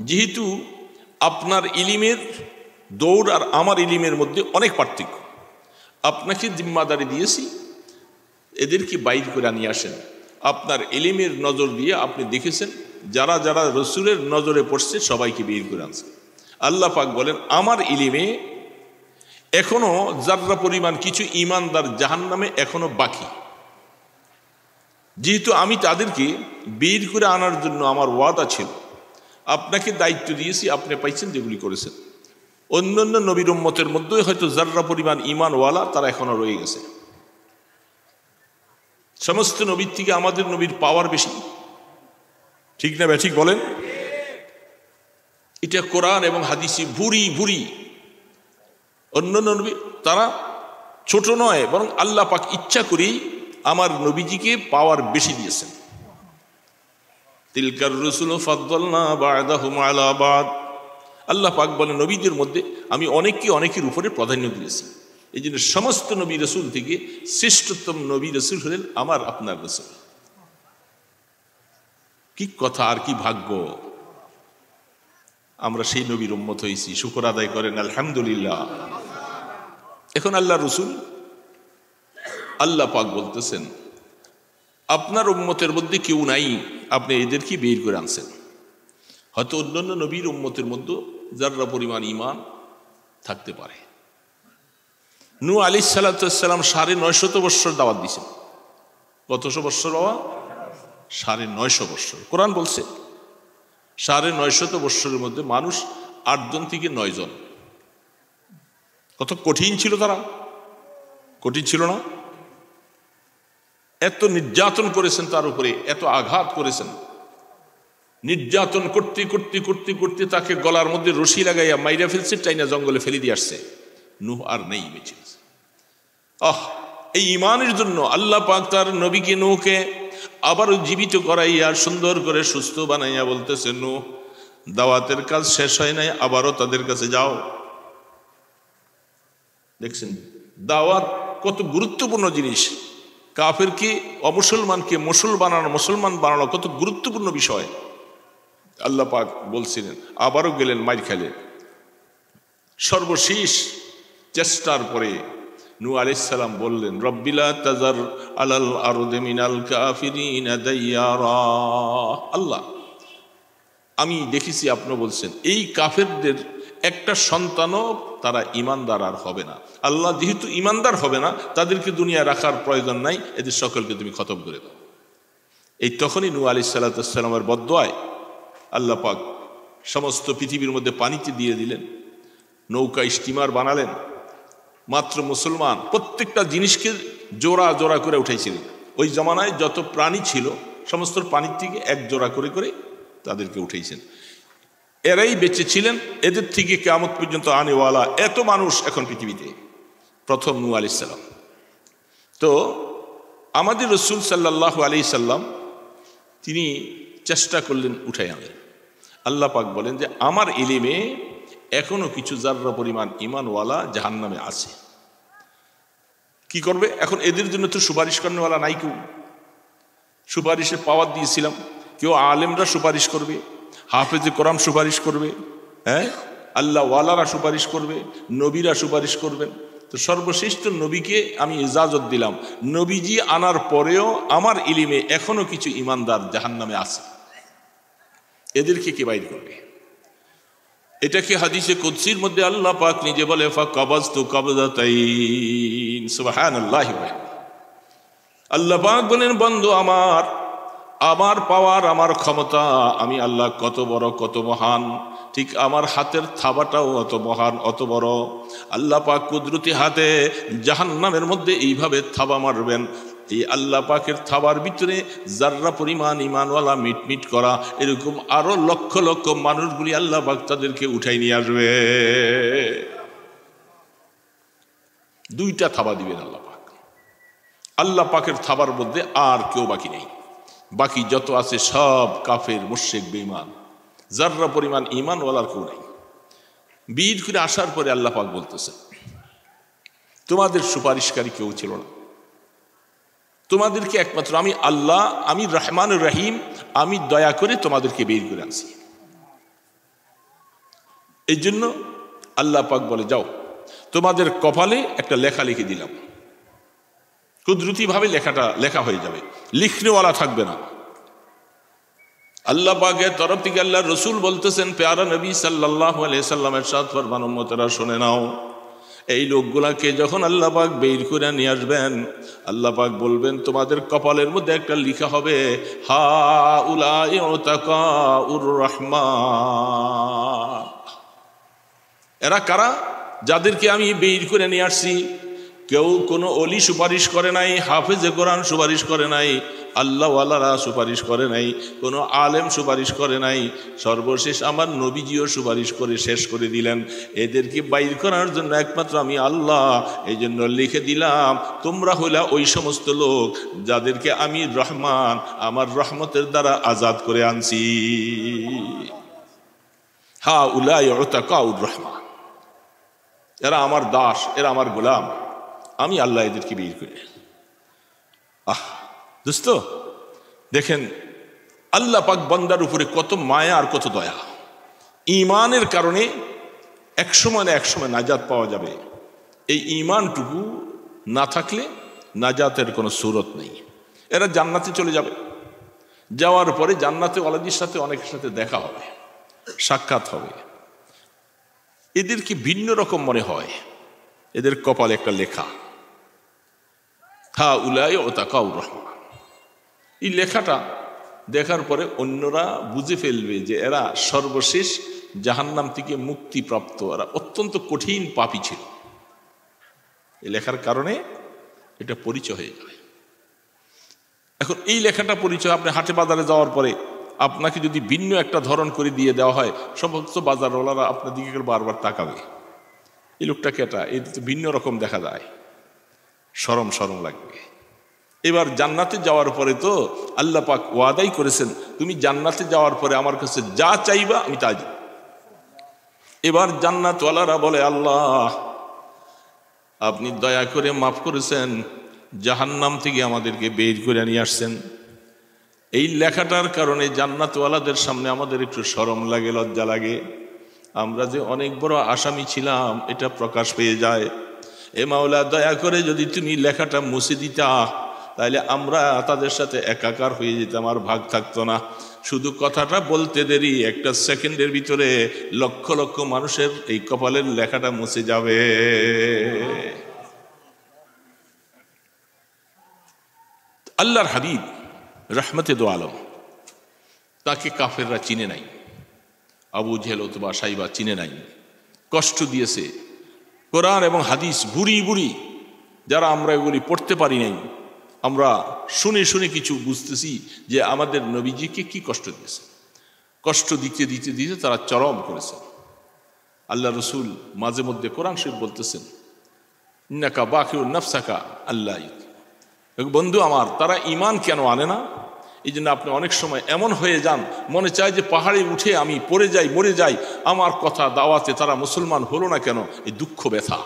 যেহেতু আপনার ইলিমের দৌড় আর আমার ইলিমের মধ্যে অনেক পার্থক্য, আপনাকে জিম্মাদারি দিয়েছি এদেরকে বাইর করে নিয়ে আসেন। আপনার ইলিমের নজর দিয়ে আপনি দেখেছেন যারা যারা রসুলের নজরে পড়ছে সবাইকে বের করে আনছে। আল্লাহ পাক বলেন, আমার ইলিমে এখনো যাররা পরিমাণ কিছু ঈমানদার জাহান্নামে এখনো বাকি, যেহেতু আমি তাদেরকে বের করে আনার জন্য আমার ওয়াদা ছিল, আপনাকে দায়িত্ব দিয়েছি, আপনি পাইছেন যেগুলি করেছেন। অন্যান্য নবীর উম্মতের মধ্যে হয়তো যাররা পরিমাণ ঈমানওয়ালা তারা এখনো রয়ে গেছে। সমস্ত নবীর থেকে আমাদের নবীর পাওয়ার বেশি, ঠিক না ঠিক বলেন? এটা কোরআন এবং হাদিসে ভুরি ভুরি। অন্যান্য নবী তারা ছোট নয়, বরং আল্লাহ পাক ইচ্ছা করেই আমার নবীজিকে পাওয়ার বেশি দিয়েছেন। তিলকার রসুল ফাদ্দালনা বা'দাহুম আলা বা'দ। আল্লাহ পাক বলেন, নবীদের মধ্যে আমি অনেককে অনেকের উপরে প্রাধান্য দিয়েছি। এই জন্য সমস্ত নবী রসুল থেকে শ্রেষ্ঠতম নবী রসুল হলেন আমার আপনার রসুল। কি কথা আর কি ভাগ্য, আমরা সেই নবীর উম্মত হয়েছি। শুকর আদায় করেন আলহামদুলিল্লাহ। এখন আল্লাহ রসুল, আল্লাহ পাক বলতেছেন, আপনার উম্মতের মধ্যে কেউ নাই, আপনি এদেরকে বের করে আনছেন। হয়তো অন্যান্য নবীর উম্মতের মধ্যে যাররা পরিমাণ ঈমান থাকতে পারে। নূহ আলাইহিস সালাম 950 বৎসর দাওয়াত দিয়েছেন। কতশো বৎসর বাবা? 950 বৎসর। কোরআন বলছে 950 বৎসরের মধ্যে মানুষ 8 জন থেকে 9 জন। কত কঠিন ছিল তারা, কঠিন ছিল না? এত নির্যাতন করেছেন তার উপরে, এত আঘাত করেছেন। নির্যাতন করতে করতে করতে করতে তাকে গলার মধ্যে রশি লাগাইয়া মাইরা ফেলছে, টাইনা জঙ্গলে ফেলে দিয়ে আসছে। নূহ আর নেই, বেঁচে গেছে। এই ঈমানের জন্য আল্লাহ পাক তার নবীকে নূহকে আবারও জীবিত করাইয়া সুন্দর করে সুস্থ বানাইয়া বলতেছে, নূহ দাওয়াতের কাজ শেষ হয় নাই, আবারও তাদের কাছে যাও। দেখছেন দাওয়াত কত গুরুত্বপূর্ণ জিনিস। কাফেরকে অমুসলমানকে মুসলমান বানানো কত গুরুত্বপূর্ণ বিষয়। আল্লাহ পাক বলছিলেন, আবারও গেলেন, মাইর খেলেন। সর্বশেষ চেষ্টার পরে নূহ আলাইহিস সালাম বললেন, রব্বি লা তাযার আলাল আরদি মিনাল কাফিরিনা দাইয়ারা। আল্লাহ, আমি দেখেছি আপনি বলছেন এই কাফেরদের একটা সন্তানও তারা ঈমানদার আর হবে না। আল্লাহ যেহেতু ঈমানদার হবে না, তাদেরকে দুনিয়া রাখার প্রয়োজন নাই, এদের সকলকে তুমি খতম করে দাও। এই তখনই নূহ আলাইহিস সালামের বদদুয়ায় আল্লাহ পাক সমস্ত পৃথিবীর মধ্যে পানিতে দিয়ে দিলেন। নৌকা স্টিমার বানালেন, মাত্র মুসলমান প্রত্যেকটা জিনিসকে জোড়া জোড়া করে উঠাইছিলেন। ওই জমানায় যত প্রাণী ছিল সমস্ত প্রাণীর থেকে এক জোড়া করে করে তাদেরকে উঠাইছেন। এরাই বেঁচে ছিলেন, এদের থেকে কিয়ামত পর্যন্ত আনেওয়ালা এত মানুষ এখন পৃথিবীতে, প্রথম নূহ আলাইহিস সালাম। তো আমাদের রাসূল সাল্লাল্লাহু আলাইহি সাল্লাম তিনি চেষ্টা করলেন, উঠাই আনলেন। আল্লাহ পাক বলেন যে আমার ইলমে এখনো কিছু জাররা পরিমাণ ঈমানওয়ালা জাহান্নামে আছে। কি করবে এখন? এদের জন্য তো সুপারিশ করেনওয়ালা নাই কেউ। সুপারিশের পাওয়ার দিয়েছিলাম, কেউ আলেমরা সুপারিশ করবে, হাফেজে কোরআন সুপারিশ করবে, হ্যাঁ, আল্লাহ ওয়ালারা সুপারিশ করবে, নবীরা সুপারিশ করবেন। তো সর্বশ্রেষ্ঠ নবীকে আমি ইজাজত দিলাম, নবীজি আনার পরেও আমার ইলিমে এখনো কিছু ইমানদার জাহান্নামে আছে, এদেরকে কে বাইর করবে? এটাকে হাদিসে কুদসির মধ্যে আল্লাহ পাক নিজে বলে ফাকাবাজতু কাবজাতাইন, সুবহানাল্লাহ। আল্লাহ পাক বলেন, বন্ধু আমার, আমার পাওয়ার, আমার ক্ষমতা, আমি আল্লাহ কত বড়, কত মহান, ঠিক আমার হাতের থাবাটাও অত মহান, অত বড়। আল্লাহ পাক কুদরতি হাতে জাহান্নামের মধ্যে এইভাবে থাবা মারবেন, এই আল্লাহ পাকের থাবার ভিতরে জাররা পরিমাণ ঈমানওয়ালা মিটমিট করা এরকম আরো লক্ষ লক্ষ মানুষগুলি আল্লাহ পাক তাদেরকে উঠাই নিয়ে আসবে। দুইটা থাবা দিবেন আল্লাহ পাক। আল্লাহ পাকের থাবার মধ্যে আর কেউ বাকি নেই, বাকি যত আছে সব কাফের, মুশরিক, বেঈমান, জাররা পরিমাণ ঈমানওয়ালার কেউ নেই। বীর করে আসার পরে আল্লাহ পাক বলতেছে, তোমাদের সুপারিশকারী কেউ ছিল না, তোমাদেরকে একমাত্র আমি আল্লাহ, আমি রহমানুর রহিম, আমি দয়া করে তোমাদেরকে বের করে আনছি। এই জন্য আল্লাহ পাক বলে, যাও তোমাদের কপালে একটা লেখা লিখে দিলাম, কুদরতি ভাবে লেখাটা লেখা হয়ে যাবে, লিখনেওয়ালা থাকবে না। আল্লাহ পাকের তরফ থেকে আল্লাহ রসুল বলতেছেন, প্যারা নবী সাল্লাল্লাহু আলাইহি সাল্লামের সাথ ফরমান, উম্মতেরা শুনে নাও, এই লোকগুলাকে যখন আল্লাহ পাক বের করে নিয়ে আসবেন, আল্লাহ পাক বলবেন তোমাদের কপালের মধ্যে একটা লিখা হবে, হা উলাই উতাকাউর রহমান। এরা কারা? যাদেরকে আমি বের করে নিয়ে আসছি। কেউ কোনো অলি সুপারিশ করে নাই, হাফেজে কোরআন সুপারিশ করে নাই, আল্লাহ ওয়ালারা সুপারিশ করে নাই, কোনো আলেম সুপারিশ করে নাই, সর্বশেষ আমার নবীজিও সুপারিশ করে শেষ করে দিলেন। এদেরকে বাইর করার জন্য একমাত্র আমি আল্লাহ, এই জন্য লিখে দিলাম তোমরা হইলা ওই সমস্ত লোক যাদেরকে আমি রহমান, আমার রহমতের দ্বারা আজাদ করে আনছি। হা উলাই উতাকাউর রহমান, এরা আমার দাস, এরা আমার গোলাম, আমি আল্লাহ এদেরকে বের করে। দোস্ত দেখেন আল্লাহ পাক বান্দার উপরে কত মায়া আর কত দয়া। ঈমানের কারণে একসময় না একসময় নাজাত পাওয়া যাবে। এই ঈমানটুকু না থাকলে নাজাতের কোনো সুরত নেই। এরা জান্নাতে চলে যাবে, যাওয়ার পরে জান্নাতে ওয়ালাদের সাথে অনেকের সাথে দেখা হবে, সাক্ষাৎ হবে। এদেরকে ভিন্ন রকম মনে হয়, এদের কপালে একটা লেখা, হা উলাই উতাকাউর রহমান। এই লেখাটা দেখার পরে অন্যরা বুঝে ফেলবে যে এরা সর্বশেষ জাহান্নাম থেকে মুক্তিপ্রাপ্ত, এরা অত্যন্ত কঠিন পাপী ছিল। এই লেখার কারণে এটা পরিচয় হয়ে যাবে। এখন এই লেখাটা পরিচয় আপনি হাটে বাজারে যাওয়ার পরে আপনাকে যদি ভিন্ন একটা ধরন করে দিয়ে দেওয়া হয়, সমস্ত বাজারওয়ালারা আপনার দিকে বারবার তাকাবে, এই লোকটা কেটা, এই তো ভিন্ন রকম দেখা যায়, শরম শরম লাগবে। এবার জান্নাতে যাওয়ার পরে তো আল্লাহ পাক ওয়াদাই করেছেন, তুমি জান্নাতে যাওয়ার পরে আমার কাছে যা চাইবা আমি তাই দিব। এবার জান্নাতওয়ালারা বলে, আল্লাহ আপনি দয়া করে মাফ করেছেন, জাহান্নাম থেকে আমাদেরকে বের করে নিয়ে আসছেন। এই লেখাটার কারণে জান্নাতওয়ালাদের সামনে আমাদের একটু শরম লাগে, লজ্জা লাগে, আমরা যে অনেক বড় আসামি ছিলাম এটা প্রকাশ পেয়ে যায়। এ মাওলা দয়া করে যদি তুমি লেখাটা মুছে দিতা, তাহলে আমরা তাদের সাথে একাকার হয়ে যেতাম, আর ভাগ থাকতো না। শুধু কথাটা বলতে দেরি, একটা সেকেন্ডের ভিতরে লক্ষ লক্ষ মানুষের এই কপালের লেখাটা মুছে যাবে। আল্লাহর হাবিব রহমতে দো আলম, তাকে কাফেররা চিনে নাই, আবু জেহেল, উতবা, সাইবা চিনে নাই। কষ্ট দিয়েছে। কোরআন এবং হাদিস বুড়ি বুড়ি যারা আমরা এগুলি পড়তে পারি নাই, আমরা শুনে শুনে কিছু বুঝতেছি যে আমাদের নবীজিকে কি কষ্ট দিয়েছে। কষ্ট দিতে দিতে দিতে তারা চরম করেছে। আল্লাহ রসুল মাঝে মধ্যে কোরআন শরীফ বলতেছেন, ইন্নাকা বাকিউন নাফসাকা আল্লাহ। বন্ধু আমার, তারা ঈমান কেন আনে না? এই জন্য আপনি অনেক সময় এমন হয়ে যান, মনে চায় যে পাহাড়ে উঠে আমি পড়ে যাই, মরে যাই, আমার কথা দাওয়াতে তারা মুসলমান হলো না কেন? এই দুঃখ ব্যথা,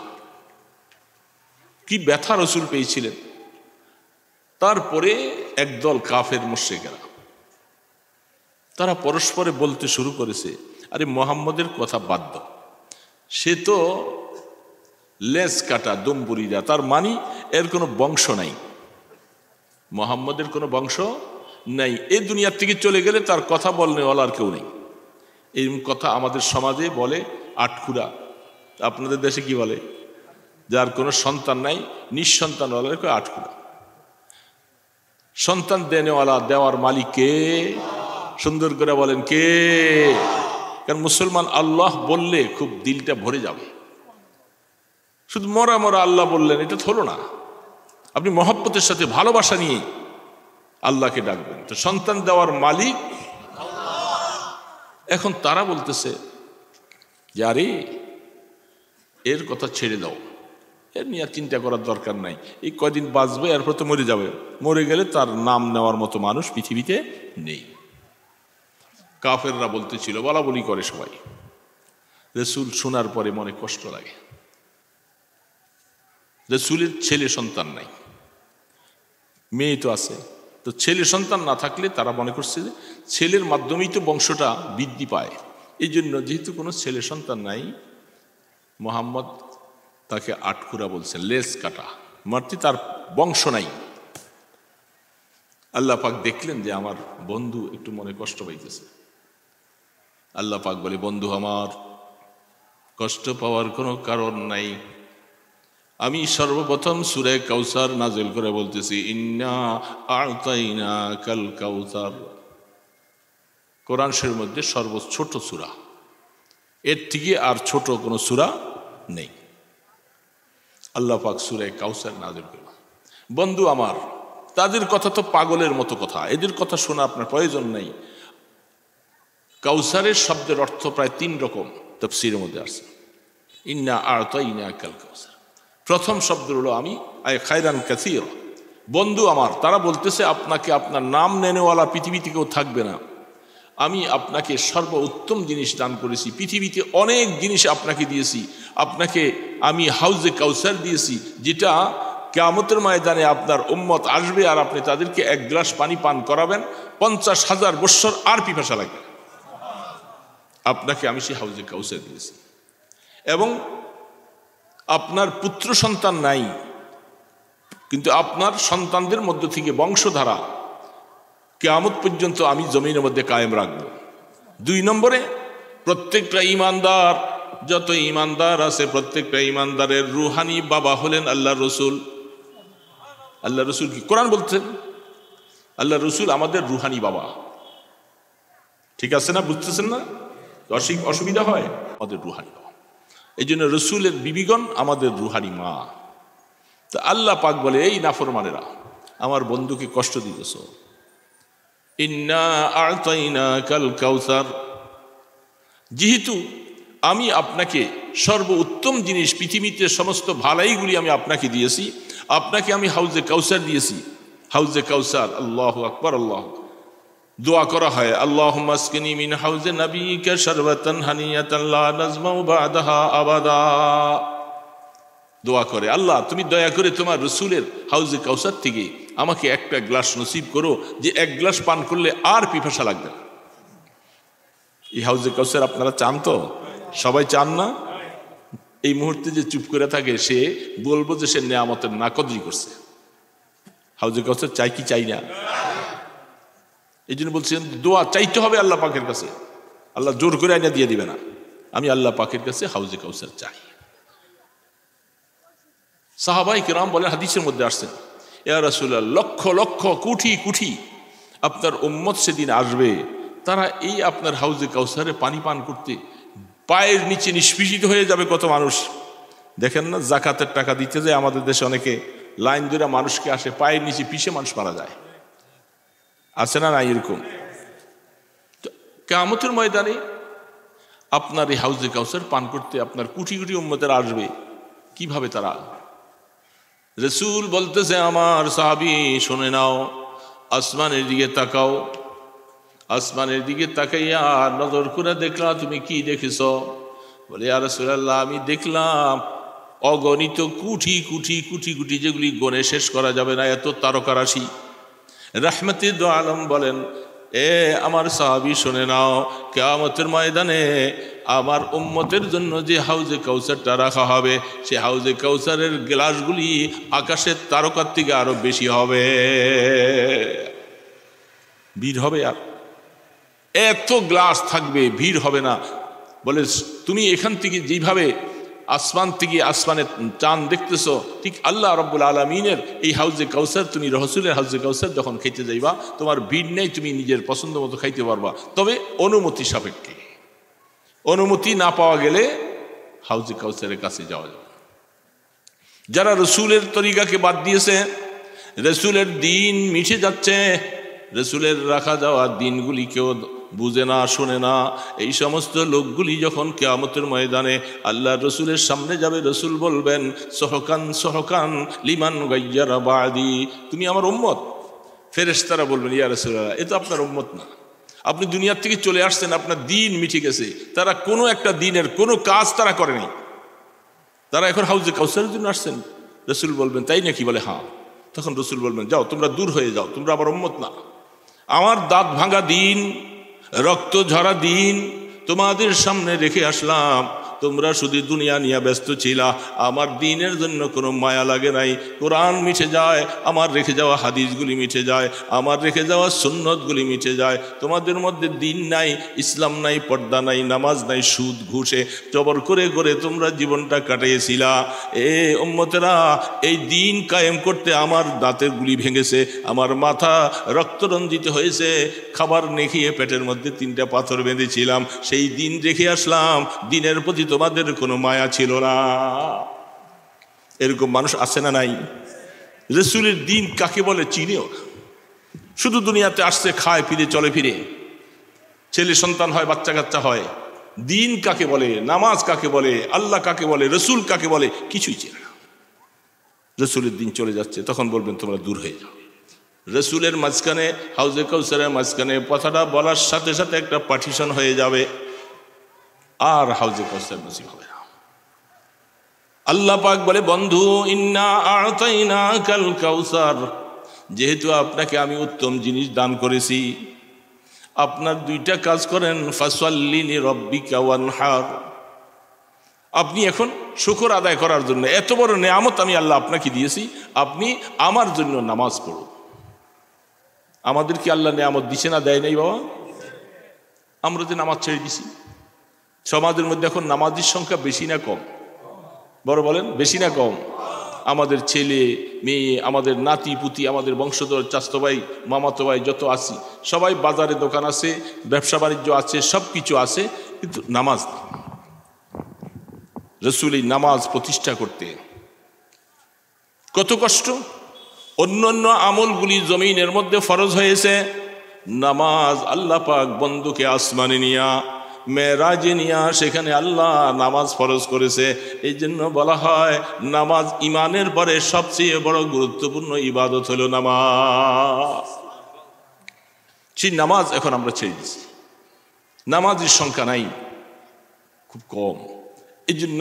কি ব্যথা রসুল পেয়েছিলেন। তারপরে একদল কাফের মুশরিকরা তারা পরস্পরে বলতে শুরু করেছে, আরে মোহাম্মদের কথা বাদ দাও, সে তো লেজ কাটা দম্বুরিরা, তার মানে এর কোনো বংশ নাই, মোহাম্মদের কোনো বংশ নাই, এই দুনিয়ার থেকে চলে গেলে তার কথা বলনেওয়ালার কেউ নেই। এই কথা আমাদের সমাজে বলে আটখুরা। আপনাদের দেশে কি বলে? যার কোনো সন্তান নাই, নিঃসন্তান ওয়ালাকে আটখুরা। সন্তান দেনেওয়ালা, দেওয়ার মালিক কে? সুন্দর করে বলেন কে? কারণ মুসলমান আল্লাহ বললে খুব দিলটা ভরে যাবে। শুধু মরা মরা আল্লাহ বললেন, এটা তো হলো না। আপনি মহব্বতের সাথে ভালোবাসা নিয়ে আল্লাহকে ডাকবেন। তো সন্তান দেওয়ার মালিক। এখন তারা বলতেছে যে আরে এর কথা ছেড়ে দাও, এর নিয়ে চিন্তা করার দরকার নাই, এই কয়দিন বাঁচবে, এরপর তো মরে যাবে, মরে গেলে তার নাম নেওয়ার মতো মানুষ পৃথিবীতে নেই। কাফেররা বলতেছিল, বলা বলি করে সবাই। রসুল শোনার পরে মনে কষ্ট লাগে। রসুলের ছেলে সন্তান নাই, মেয়ে তো আছে, তো ছেলে সন্তান না থাকলে তারা মনে করছে যে ছেলের মাধ্যমেই তো বংশটা বৃদ্ধি পায়। এই জন্য যেহেতু কোনো ছেলে সন্তান নাই, মোহাম্মদ তাকে আটকুরা বলছেন, লেজ কাটা, মারতে তার বংশ নাই। আল্লাহ পাক দেখলেন যে আমার বন্ধু একটু মনে কষ্ট পাইতেছে। আল্লাহ পাক বলে, বন্ধু আমার, কষ্ট পাওয়ার কোনো কারণ নাই। আমি সর্বপ্রথম সূরা কাউসার নাযিল করে বলতেছি, ইন্না আ'তাইনাকাল কাউসার। কোরআন শরীফের মধ্যে সর্বছোট সূরা, এর থেকে আর ছোট কোনো সূরা নেই। আল্লাহ পাক সূরা কাউসার নাযিল করলেন। বন্ধু আমার, তাদের কথা তো পাগলের মতো কথা, এদের কথা শোনা আপনার প্রয়োজন নেই। কাউসারের শব্দের অর্থ প্রায় 3 রকম তাফসীরের মধ্যে আছে। ইন্না আ'তাইনাকাল কাউসার, প্রথম শব্দ হলো আমি খায়রান কাসীর। বন্ধু আমার, তারা বলতেছে আপনাকে আপনার নাম নেনেওয়ালা পৃথিবীতে কেউ থাকবে না, আমি আপনাকে সর্বোত্তম জিনিস দান করেছি, পৃথিবীতে অনেক জিনিস আপনাকে দিয়েছি, আপনাকে আমি হাউজে কাউসার দিয়েছি, যেটা কিয়ামতের ময়দানে আপনার উম্মত আসবে আর আপনি তাদেরকে 1 গ্লাস পানি পান করাবেন, 50,000 বৎসর আর পিপাসা লাগবে। আপনাকে আমি সেই হাউজে কাউসার দিয়েছি। এবং আপনার পুত্র সন্তান নাই, কিন্তু আপনার সন্তানদের মধ্য থেকে বংশধারা কিয়ামত পর্যন্ত আমি জমিনের মধ্যে কায়েম রাখব। 2 নম্বরে, প্রত্যেকটা ঈমানদার, যত ঈমানদার আছে প্রত্যেকটা ঈমানদারের রুহানি বাবা হলেন আল্লাহ রসুল। আল্লাহ রসুল কি কোরআন বলছেন? আল্লাহ রসুল আমাদের রুহানি বাবা। ঠিক আছে না? বুঝতেছেন না? অসুবিধা হয়? আমাদের রুহানি বাবা। এই জন্য রসুলের বিবিগণ আমাদের রুহানি মা। তো আল্লাহ পাক বলে, এই নাফরমানেরা আমার বন্ধুকে কষ্ট দিতেছ। ইন্না আ'তাইনাকাল কাউসার, যেহেতু আমি আপনাকে সর্বোত্তম জিনিস, পৃথিবীতে সমস্ত ভালাইগুলি আমি আপনাকে দিয়েছি, আপনাকে আমি হাউজে কাউসার দিয়েছি। হাউজে কাউসার, আল্লাহু আকবার, আল্লাহ দোয়া করা হয়, আল্লাহুম্মা আসকিনি মিন হাউজে নবিয়িকা শারবাতান হানিয়াতান লা নাজমাউ বা'দাহা আবাদা। দোয়া করে, আল্লাহ তুমি দয়া করে তোমার রসুলের হাউজে কাউসার থেকে আমাকে একটা গ্লাস নসিব করো, যে 1 গ্লাস পান করলে আর পিপাসা লাগবে না। এই হাউজে কাউসার আপনারা চান তো? সবাই চান না? এই মুহূর্তে যে চুপ করে থাকে সে বলবো যে সে নেয়ামতের নাকদরি করছে। হাউজে কাউসার চাই কি চাই না? এই জন্য বলছেন দোয়া চাইতে হবে আল্লাহ পাকের কাছে। আল্লাহ জোর করে আইনা দিয়ে দিবে না। আমি আল্লাহ পাকের কাছে হাউজে কাউসার চাই। সাহাবায়ে কেরাম বলেন, হাদিসের মধ্যে আসছেন, ইয়া রাসূলুল্লাহ, লক্ষ লক্ষ কোটি কোটি আপনার উম্মত সেদিন আসবে, তারা এই আপনার হাউজে কাউসারে পানি পান করতে পায়ের নিচে নিষ্পেষিত হয়ে যাবে কত মানুষ। দেখেন না জাকাতের টাকা দিতে যায় আমাদের দেশে অনেকে লাইন ধরে মানুষকে আসে, পায়ের নিচে পিষে মানুষ মারা যায়, আছে না নাই এরকম? কিয়ামতের ময়দানে আপনার এই হাউজে কাউসার পান করতে আপনার কোটি কোটি উম্মতেরা আসবে, কিভাবে তারা? রাসূল বলতেছে আমার সাহাবী শুনে নাও, আসমানের দিকে তাকাও, আসমানের দিকে তাকাইয়া নজর করে দেখলা তুমি কি দেখেছ? বলে ইয়া রাসূলুল্লাহ আমি দেখলাম অগণিত কোটি কোটি কোটি কোটি, যেগুলি গণে শেষ করা যাবে না, এত তারকা রাশি। রাহমাতুল দু আলম বলেন এ আমার সাহাবী শুনে নাও, কিয়ামতের ময়দানে আমার উম্মতের জন্য যে হাউজে কাউসারটা রাখা হবে, সে হাউজে কাউসারের গ্লাসগুলি আকাশের তারকার থেকে আরো বেশি হবে, ভিড় হবে, আর এত গ্লাস থাকবে, ভিড় হবে না। বলে তুমি এখান থেকে যেভাবে আসমান থেকে আসমানের চাঁদ দেখতেছো, ঠিক আল্লাহ রাব্বুল আলামিনের এই হাউজে কাউসার, তুমি রাসূলের হাউজে কাউসার যখন খেতে যাইবা, তোমার ভিড় নেই, তুমি নিজের পছন্দ মতো খাইতে পারবা, তবে অনুমতি সাপেক্ষে। অনুমতি না পাওয়া গেলে হাউজে কাউসারের কাছে যাওয়া যাবে। যারা রাসূলের তরিকাকে বাদ দিয়েছে, রাসূলের দিন মিশে যাচ্ছে, রাসূলের রাখা যাওয়া দিনগুলি কেউ বুঝে না, শোনে না, এই সমস্ত লোকগুলি যখন কিয়ামতের ময়দানে আল্লাহর রাসূলের সামনে যাবে, রাসূল বলবেন সহকান সহকান লিমান গায়্যারা বাদি, তুমি আমার উম্মত। ফেরেশতারা বলবেন ইয়া রাসূলুল্লাহ এ তো আপনার উম্মত না, আপনি দুনিয়ার থেকে চলে আসছেন, আপনার দিন মিটে গেছে। তারা কোনো একটা দিনের কোনো কাজ তারা করেনি, তারা এখন হাউজে কাউসারের জন্য আসছেন। রাসূল বলবেন তাই নাকি? বলে হ্যাঁ। তখন রাসূল বলবেন যাও তোমরা দূর হয়ে যাও, তোমরা আমার উম্মত না। আমার দাঁত ভাঙা দিন, রক্ত ঝরা দিন তোমাদের সামনে রেখে আসলাম, তোমরা শুধু দুনিয়া নিয়ে ব্যস্ত ছিলা, আমার দিনের জন্য কোনো মায়া লাগে নাই। কোরআন মিটে যায়, আমার রেখে যাওয়া হাদিসগুলি মিটে যায়, আমার রেখে যাওয়া সুন্নতগুলি মিটে যায়। তোমাদের মধ্যে দিন নাই, ইসলাম নাই, পর্দা নাই, নামাজ নাই, সুদ ঘুষে জবর করে করে তোমরা জীবনটা কাটিয়েছিলা। এ উম্মতেরা, এই দিন কায়েম করতে আমার দাঁতের গুলি ভেঙেছে, আমার মাথা রক্তরঞ্জিত হয়েছে, খাবার নেখিয়ে পেটের মধ্যে 3টা পাথর বেঁধেছিলাম, সেই দিন রেখে আসলাম, দিনের প্রতি তোমাদের কোনো মায়া ছিল না। এরকম মানুষ আছে না নাই? রাসূলের দিন কাকে বলে চিনেও, শুধু দুনিয়াতে আসছে, খায় ফিরে, চলে ফিরে, ছেলে সন্তান হয়, বাচ্চা কাচ্চা হয়। দিন কাকে বলে, নামাজ কাকে বলে, আল্লাহ কাকে বলে, রাসূল কাকে বলে, কিছুই চেনে না। রাসূলের দিন চলে যাচ্ছে, তখন বলবেন তোমরা দূর হয়ে যাও। রাসূলের মাঝখানে, হাউজে কাউসারের মাঝখানে কথাটা বলার সাথে সাথে একটা পার্টিশন হয়ে যাবে, আর হাউজে কাউসার নসিব হবে না। আল্লাহ পাক বলে বন্ধু ইন্না আ'তাইনাকাল কাউসার, যেহেতু আপনাকে আমি উত্তম জিনিস দান করেছি, আপনার 2টা কাজ করেন, ফাসাল্লি লিরাব্বিকা ওয়ানহার, আপনি এখন শুকর আদায় করার জন্য, এত বড় নেয়ামত আমি আল্লাহ আপনাকে দিয়েছি, আপনি আমার জন্য নামাজ পড়ুন। আমাদের কি আল্লাহ নেয়ামত দিছে না, দেয় নাই বাবা? আমরা যে নামাজ ছেড়ে দিছি, সমাজের মধ্যে এখন নামাজির সংখ্যা বেশি না কম? বড় বলেন, বেশি না কম? আমাদের ছেলে মেয়ে, আমাদের নাতি পুতি, আমাদের বংশধর, চাচতো ভাই, মামাতো ভাই যত আছি, সবাই বাজারে দোকান আছে, ব্যবসা বাণিজ্য আছে, সব কিছু আছে, কিন্তু নামাজ নেই। রাসূল এই নামাজ প্রতিষ্ঠা করতে কত কষ্ট। অন্য অন্য আমলগুলি জমিনের মধ্যে ফরজ হয়েছে, নামাজ আল্লাহ পাক বন্ধুকে আসমানে নিয়া, মেরাজে নিয়া, সেখানে আল্লাহ নামাজ ফরজ করেছে। এই জন্য বলা হয় নামাজ ইমানের পরে সবচেয়ে বড় গুরুত্বপূর্ণ ইবাদত হলো নামাজ। সেই নামাজ এখন আমরা ছেড়ে দিচ্ছি, নামাজের সংখ্যা নাই, খুব কম। এই জন্য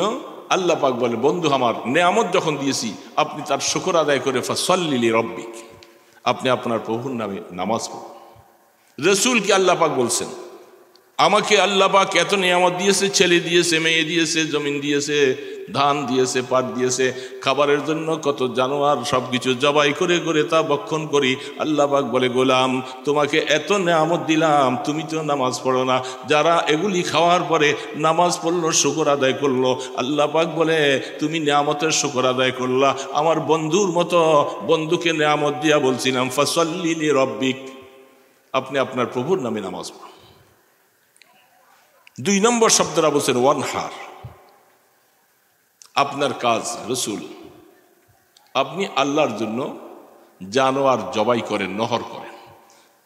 আল্লাহ পাক বলে বন্ধু আমার নেয়ামত যখন দিয়েছি, আপনি তার শুকর আদায় করে ফাসাল্লি লিরাব্বিক, আপনি আপনার প্রভুর নামে নামাজ পড়ুন। রাসূল কি আল্লাহ পাক বলছেন, আমাকে আল্লাহ পাক এত নিয়ামত দিয়েছে, ছেলে দিয়েছে, মেয়ে দিয়েছে, জমিন দিয়েছে, ধান দিয়েছে, পাট দিয়েছে, খাবারের জন্য কত জানোয়ার, সবকিছু জবাই করে করে তা ভক্ষণ করি। আল্লাহ পাক বলে গোলাম তোমাকে এত নিয়ামত দিলাম, তুমি তো নামাজ পড়ো না। যারা এগুলি খাওয়ার পরে নামাজ পড়লো, শুকর আদায় করলো, আল্লাহ পাক বলে তুমি নিয়ামতের শুকর আদায় করলা। আমার বন্ধুর মতো বন্ধুকে নিয়ামত দিয়া বলছিলাম ফাসাল্লি লিরাব্বিক, আপনি আপনার প্রভুর নামে নামাজ পড়ুন। 2 নম্বর শব্দটা বলছেন ওয়ানহার। আপনার কাজ রসুল, আপনি আল্লাহর জন্য জানোয়ার জবাই করেন, নহর করেন।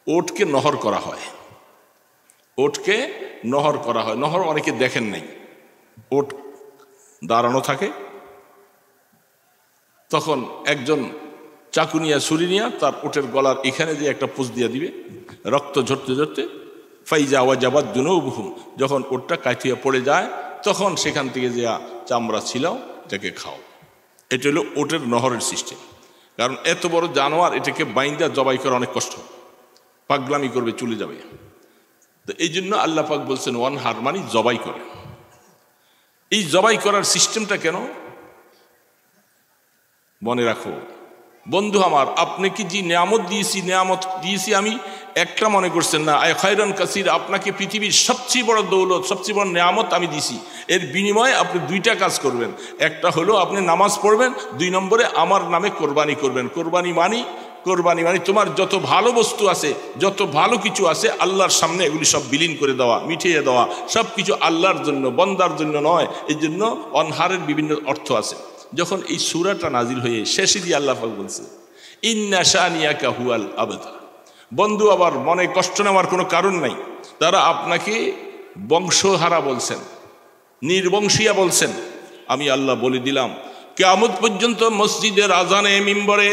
ওটকে নহর করা হয়, ওটকে নহর করা হয়। নহর অনেকে দেখেন নাই, ওট দাঁড়ানো থাকে, তখন একজন চাকু নিয়ে ছুরি নিয়ে তার ওটের গলার এখানে যে একটা পুষ দিয়ে দিবে, রক্ত ঝরতে ঝরতে ফাইজা ওয়াজাবাদ দুনুবুহুম, যখন ওটটা কাঠিয়া পড়ে যায় তখন সেখান থেকে যে চামড়া ছিল এটাকে খাও। এটা হলো ওটের নহরের সিস্টেম। কারণ এত বড় জানোয়ার, এটাকে বাইন্দা জবাই করা অনেক কষ্ট, পাগলামি করবে, চলে যাবে। তো এই জন্য আল্লাহ পাক বলছেন ওয়ানহার, মানে জবাই করে। এই জবাই করার সিস্টেমটা কেন মনে রাখো বন্ধু আমার, আপনাকে যে নিয়ামত দিয়েছি আমি, একটা মনে করছেন না, আয় খায়রান কাসির, আপনাকে পৃথিবীর সবচেয়ে বড় দৌলত, সবচেয়ে বড় নিয়ামত আমি দিছি। এর বিনিময়ে আপনি 2টা কাজ করবেন। একটা হলো আপনি নামাজ পড়বেন, 2 নম্বরে আমার নামে কোরবানি করবেন। কোরবানি মানে তোমার যত ভালো বস্তু আছে, যত ভালো কিছু আছে আল্লাহর সামনে এগুলি সব বিলীন করে দেওয়া, মিটিয়ে দেওয়া, সব কিছু আল্লাহর জন্য, বন্দার জন্য নয়। এই জন্য অনহারের বিভিন্ন অর্থ আছে। যখন এই সূরাটা নাজিল হয়ে শেষে দিয়ে আল্লাহ পাক বলছে ইন্না শানিয়াকা হুয়াল আবতার, বন্ধু আবার মনে কষ্ট নেওয়ার কোনো কারণ নাই। তারা আপনাকে বংশহারা বলছেন, নির্বংশিয়া বলছেন। আমি আল্লাহ বলে দিলাম কিয়ামত পর্যন্ত মসজিদের আজানে, মিম্বরে,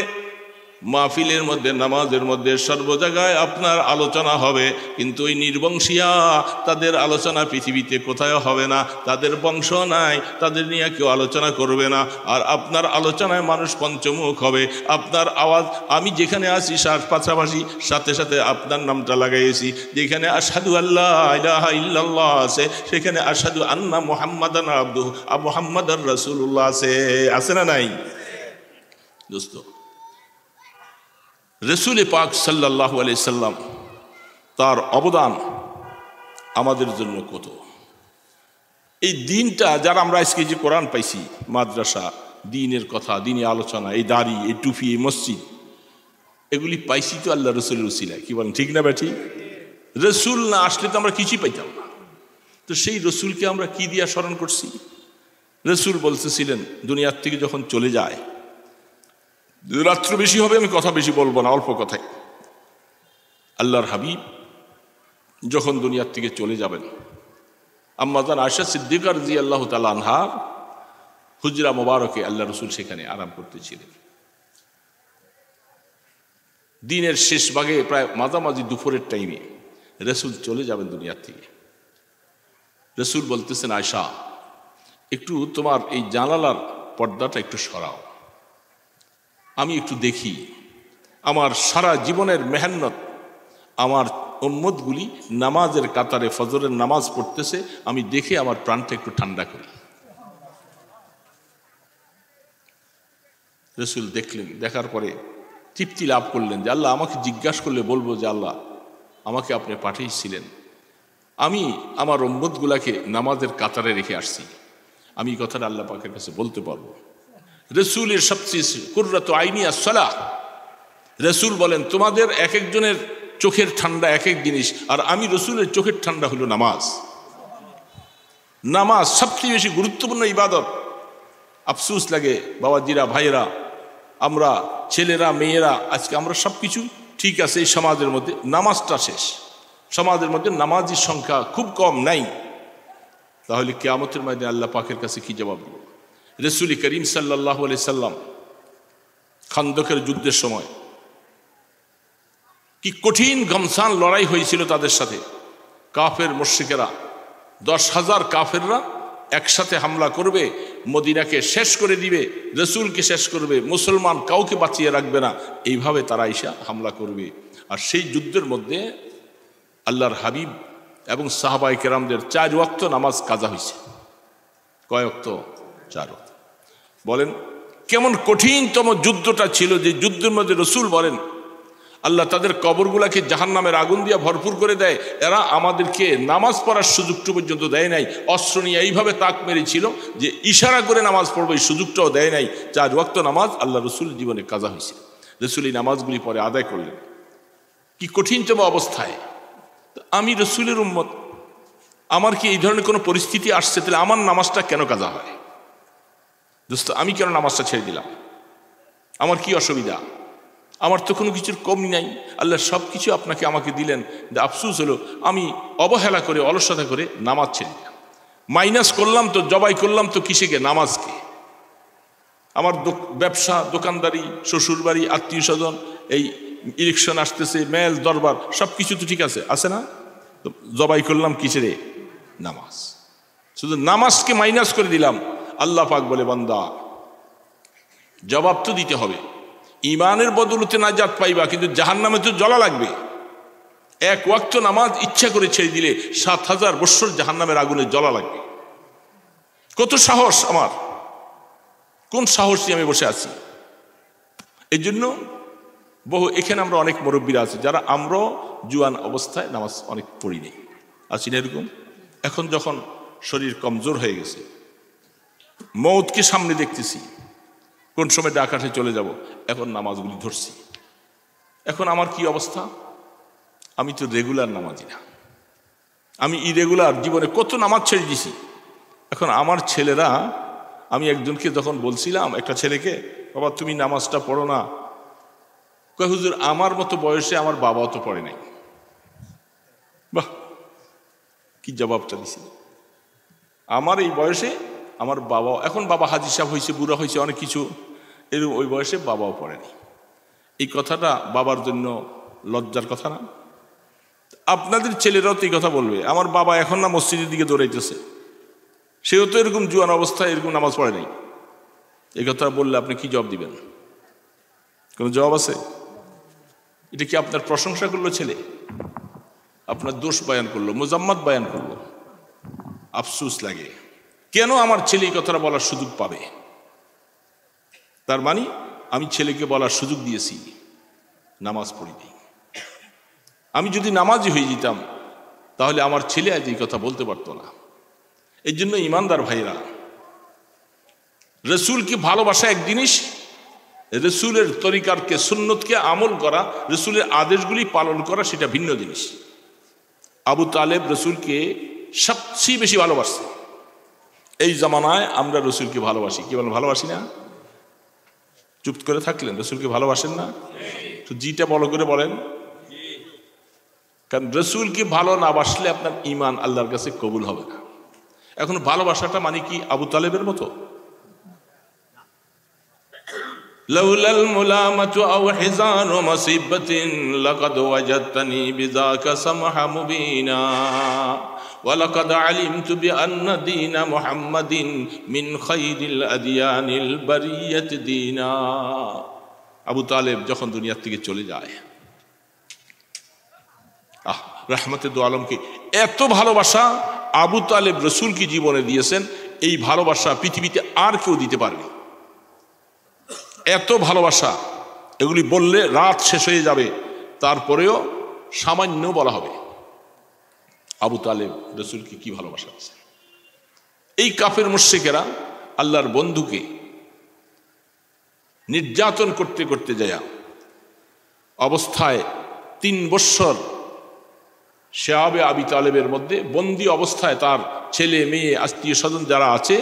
মাহফিলের মধ্যে, নামাজের মধ্যে, সর্ব জায়গায় আপনার আলোচনা হবে, কিন্তু ওই নির্বংশিয়া তাদের আলোচনা পৃথিবীতে কোথায় হবে না, তাদের বংশ নাই, তাদের নিয়ে কেউ আলোচনা করবে না। আর আপনার আলোচনায় মানুষ পঞ্চমুখ হবে। আপনার আওয়াজ, আমি যেখানে আছি পাশাপাশি সাথে সাথে আপনার নামটা লাগাইছি। যেখানে আশহাদু আল্লা ইলাহা ইল্লাল্লাহ আছে, সেখানে আশহাদু আন্না মুহাম্মাদান আবদুহু মুহাম্মাদার রাসূলুল্লাহ আছে না নাই দোস্ত? রসুল পাক সাল্লাল্লাহু আলাইহি সাল্লাম, তার অবদান আমাদের জন্য কত। এই দিনটা যারা আমরা আজকে যে কোরআন পাইছি, মাদ্রাসা, দিনের কথা, দিনে আলোচনা, এই দাড়ি, এই টুপি, এই মসজিদ, এগুলি পাইছি তো আল্লাহ রসুলের উসিলায়। কি বলেন, ঠিক না ব্যাঠি? রসুল না আসলে তো আমরা কিছুই পাইতাম না। তো সেই রসুলকে আমরা কি দিয়া স্মরণ করছি? রসুল বলতেছিলেন দুনিয়ার থেকে যখন চলে যায়, রাত্র বেশি হবে, আমি কথা বেশি বলবো না, অল্প কথায়। আল্লাহর হাবিব যখন দুনিয়ার থেকে চলে যাবেন, আম্মা জান আয়েশা সিদ্দিকা রাদিয়াল্লাহু তাআলা আনহার হুজরা মোবারকে আল্লাহ রসুল সেখানে আরাম করতেছিলেন। দিনের শেষ ভাগে, প্রায় মাঝামাঝি দুপুরের টাইমে রসুল চলে যাবেন দুনিয়ার থেকে। রসুল বলতেছেন, আয়েশা, একটু তোমার এই জানালার পর্দাটা একটু সরাও, আমি একটু দেখি আমার সারা জীবনের মেহনত, আমার উম্মতগুলি নামাজের কাতারে ফজরের নামাজ পড়তেছে, আমি দেখে আমার প্রাণটা একটু ঠান্ডা করি। রসুল দেখলেন, দেখার পরে তৃপ্তি লাভ করলেন যে আল্লাহ আমাকে জিজ্ঞাসা করলে বলবো যে আল্লাহ আমাকে আপনি পাঠিয়েছিলেন, আমি আমার উম্মতগুলাকে নামাজের কাতারে রেখে আসছি, আমি এই কথাটা আল্লাহ পাকের কাছে বলতে পারবো। রসুলের সবচেয়ে কুররাতু আইনি আস-সালাহ। রসুল বলেন তোমাদের এক একজনের চোখের ঠান্ডা এক এক জিনিস, আর আমি রসুলের চোখের ঠান্ডা হলো নামাজ। নামাজ সবচেয়ে বেশি গুরুত্বপূর্ণ ইবাদত। আফসোস লাগে বাবাজিরা, ভাইয়েরা, আমরা ছেলেরা, মেয়েরা, আজকে আমরা সব কিছু ঠিক আছে, এই সমাজের মধ্যে নামাজটা শেষ। সমাজের মধ্যে নামাজির সংখ্যা খুব কম, নাই। তাহলে কিয়ামতের ময়দানে আল্লাহ পাকের কাছে কি জবাব দেব? রসুল করিম সাল্লাল্লাহু আলাইহি সাল্লাম খান্দকের যুদ্ধের সময় কি কঠিন ঘমসান লড়াই হয়েছিল তাদের সাথে। কাফের মুশরিকেরা, 10,000 কাফেররা একসাথে হামলা করবে, মদিনাকে শেষ করে দিবে, রসুলকে শেষ করবে, মুসলমান কাউকে বাঁচিয়ে রাখবে না, এইভাবে তারা এসে হামলা করবে। আর সেই যুদ্ধের মধ্যে আল্লাহর হাবিব এবং সাহাবায়ে কেরামদের 4 ওয়াক্ত নামাজ কাজা হয়েছে। কয় ওয়াক্ত? 4 ওয়াক্ত। বলেন কেমন কঠিনতম যুদ্ধটা ছিল, যে যুদ্ধের মধ্যে রসুল বলেন আল্লাহ তাদের কবরগুলাকে জাহান্নামের আগুন দিয়ে ভরপুর করে দেয়, এরা আমাদেরকে নামাজ পড়ার সুযোগটা পর্যন্ত দেয় নাই। অস্ত্র নিয়ে এইভাবে তাক মেরেছিল যে ইশারা করে নামাজ পড়বে এই সুযোগটাও দেয় নাই। 4 ওয়াক্ত নামাজ আল্লাহ রসুল জীবনে কাজা হয়েছে। রসুল এই নামাজগুলি পরে আদায় করলেন। কি কঠিনতম অবস্থায়! আমি রসুলের উম্মত, আমার কি এই ধরনের কোনো পরিস্থিতি আসছে, তাহলে আমার নামাজটা কেন কাজা হয়? দোস্ত, আমি কেন নামাজটা ছেড়ে দিলাম? আমার কি অসুবিধা? আমার তো কোনো কিছুর কমই নাই। আল্লাহ সব কিছু আপনাকে আমাকে দিলেন। আফসোস হলো আমি অবহেলা করে, অলসতা করে নামাজ ছেড়ে দিলাম। মাইনাস করলাম তো, জবাই করলাম তো কিসেকে? নামাজকে। আমার ব্যবসা, দোকানদারি, শ্বশুরবাড়ি, আত্মীয় স্বজন, এই ইলেকশন আসতেছে, মেল দরবার, সব কিছু তো ঠিক আছে, আছে না? তো জবাই করলাম কিসেরে? নামাজ। শুধু নামাজকে মাইনাস করে দিলাম। আল্লাহ পাক বলে, বান্দা জবাব তো দিতে হবে। ইমানের বদলতে নাজাত পাইবা, কিন্তু জাহান্নামে তো জ্বলা লাগবে। এক ওয়াক্ত নামাজ ইচ্ছা করে ছেড়ে দিলে ৭,০০০ বৎসর জাহান্নামের আগুনে জ্বলা লাগবে। কত সাহস আমার! কোন সাহস নিয়ে আমি বসে আছি? এই জন্য এখানে আমরা অনেক মুরব্বীরা আছে যারা আমরা জুয়ান অবস্থায় নামাজ অনেক পড়ি নেই, আছি না এরকম? এখন যখন শরীর কমজোর হয়ে গেছে, মৌতকে সামনে দেখতেছি, কোন সময় ডাকাঠে চলে যাব, এখন নামাজগুলি ধরছি। এখন আমার কি অবস্থা? আমি তো রেগুলার নামাজি না, আমি ইরেগুলার। জীবনে কত নামাজ ছেড়ে দিছি। এখন আমার ছেলেরা, আমি একজনকে যখন বলছিলাম, একটা ছেলেকে, বাবা তুমি নামাজটা পড়ো না, কয় হুজুর আমার মতো বয়সে আমার বাবাও তো পড়ে নাই। বাহ, কি জবাবটা দিছি! আমার এই বয়সে আমার বাবাও, এখন বাবা হাজি সাহেব হয়েছে, বুড়া হয়েছে, অনেক কিছু, এরকম ওই বয়সে বাবাও পড়েনি। এই কথাটা বাবার জন্য লজ্জার কথা না? আপনাদের ছেলেরাও তো এই কথা বলবে, আমার বাবা এখন না মসজিদের দিকে দৌড়াইতেছে, সেও তো এরকম জুয়ান অবস্থায় এরকম নামাজ পড়ে নাই। এই কথা বললে আপনি কি জবাব দিবেন? কোনো জবাব আছে? এটা কি আপনার প্রশংসা করলো ছেলে? আপনার দোষ বয়ান করলো, মোজাম্মত বয়ান করলো? আফসোস লাগে, কেন আমার ছেলে এই কথাটা বলার সুযোগ পাবে? তার মানে আমি ছেলেকে বলার সুযোগ দিয়েছি, নামাজ পড়িনি। আমি যদি নামাজি হয়ে যেতাম তাহলে আমার ছেলে আজ এই কথা বলতে পারতো না। এই জন্য ইমানদার ভাইরা, রসুলকে ভালোবাসা এক জিনিস, রসুলের তরিকারকে, সুন্নতকে আমল করা, রসুলের আদেশগুলি পালন করা সেটা ভিন্ন জিনিস। আবু তালেব রসুলকে সবচেয়ে বেশি ভালোবাসছে। এই জামানায় আমরা রসুলকে ভালোবাসি, কি বলেন? ভালোবাসি না? চুপ করে থাকলেন, রসুলকে ভালোবাসেন না? তো জিটা বড় করে বলেন। কারণ রসুলকে ভালো না বাসলে আপনার ইমান আল্লাহর কাছে কবুল হবে না। এখন ভালোবাসাটা মানে কি আবু তালেবের মতো? লাউলাল মুলামাতু আও হিজানু মুসিবাতিন লাকাদ ওয়াজাদতানি বিযাকা সামহা মুবিনা ওয়া লাকাদ আলিমতু বিআন্না দীনা মুহাম্মাদিন মিন খায়রিল আদিয়ানিল বারিয়াতি দীনা। আবু তালেব যখন দুনিয়া থেকে চলে যায়, রাহমাতে দু আলমকে এত ভালোবাসা আবু তালেব রসুলকে জীবনে দিয়েছেন, এই ভালোবাসা পৃথিবীতে আর কেউ দিতে পারবে? এত ভালোবাসা, এগুলি বললে রাত শেষ হয়ে যাবে, তারপরেও সামান্য বলা হবে। আবু তালেব রসুলকে কি ভালোবাসা আছে! এই কাফের মুশরিকেরা আল্লাহর বন্ধুকে নির্যাতন করতে করতে যায় অবস্থায় 3 বৎসর শেয়াবে আবি তালেবের মধ্যে বন্দি অবস্থায় তার ছেলে মেয়ে আত্মীয় স্বজন যারা আছে,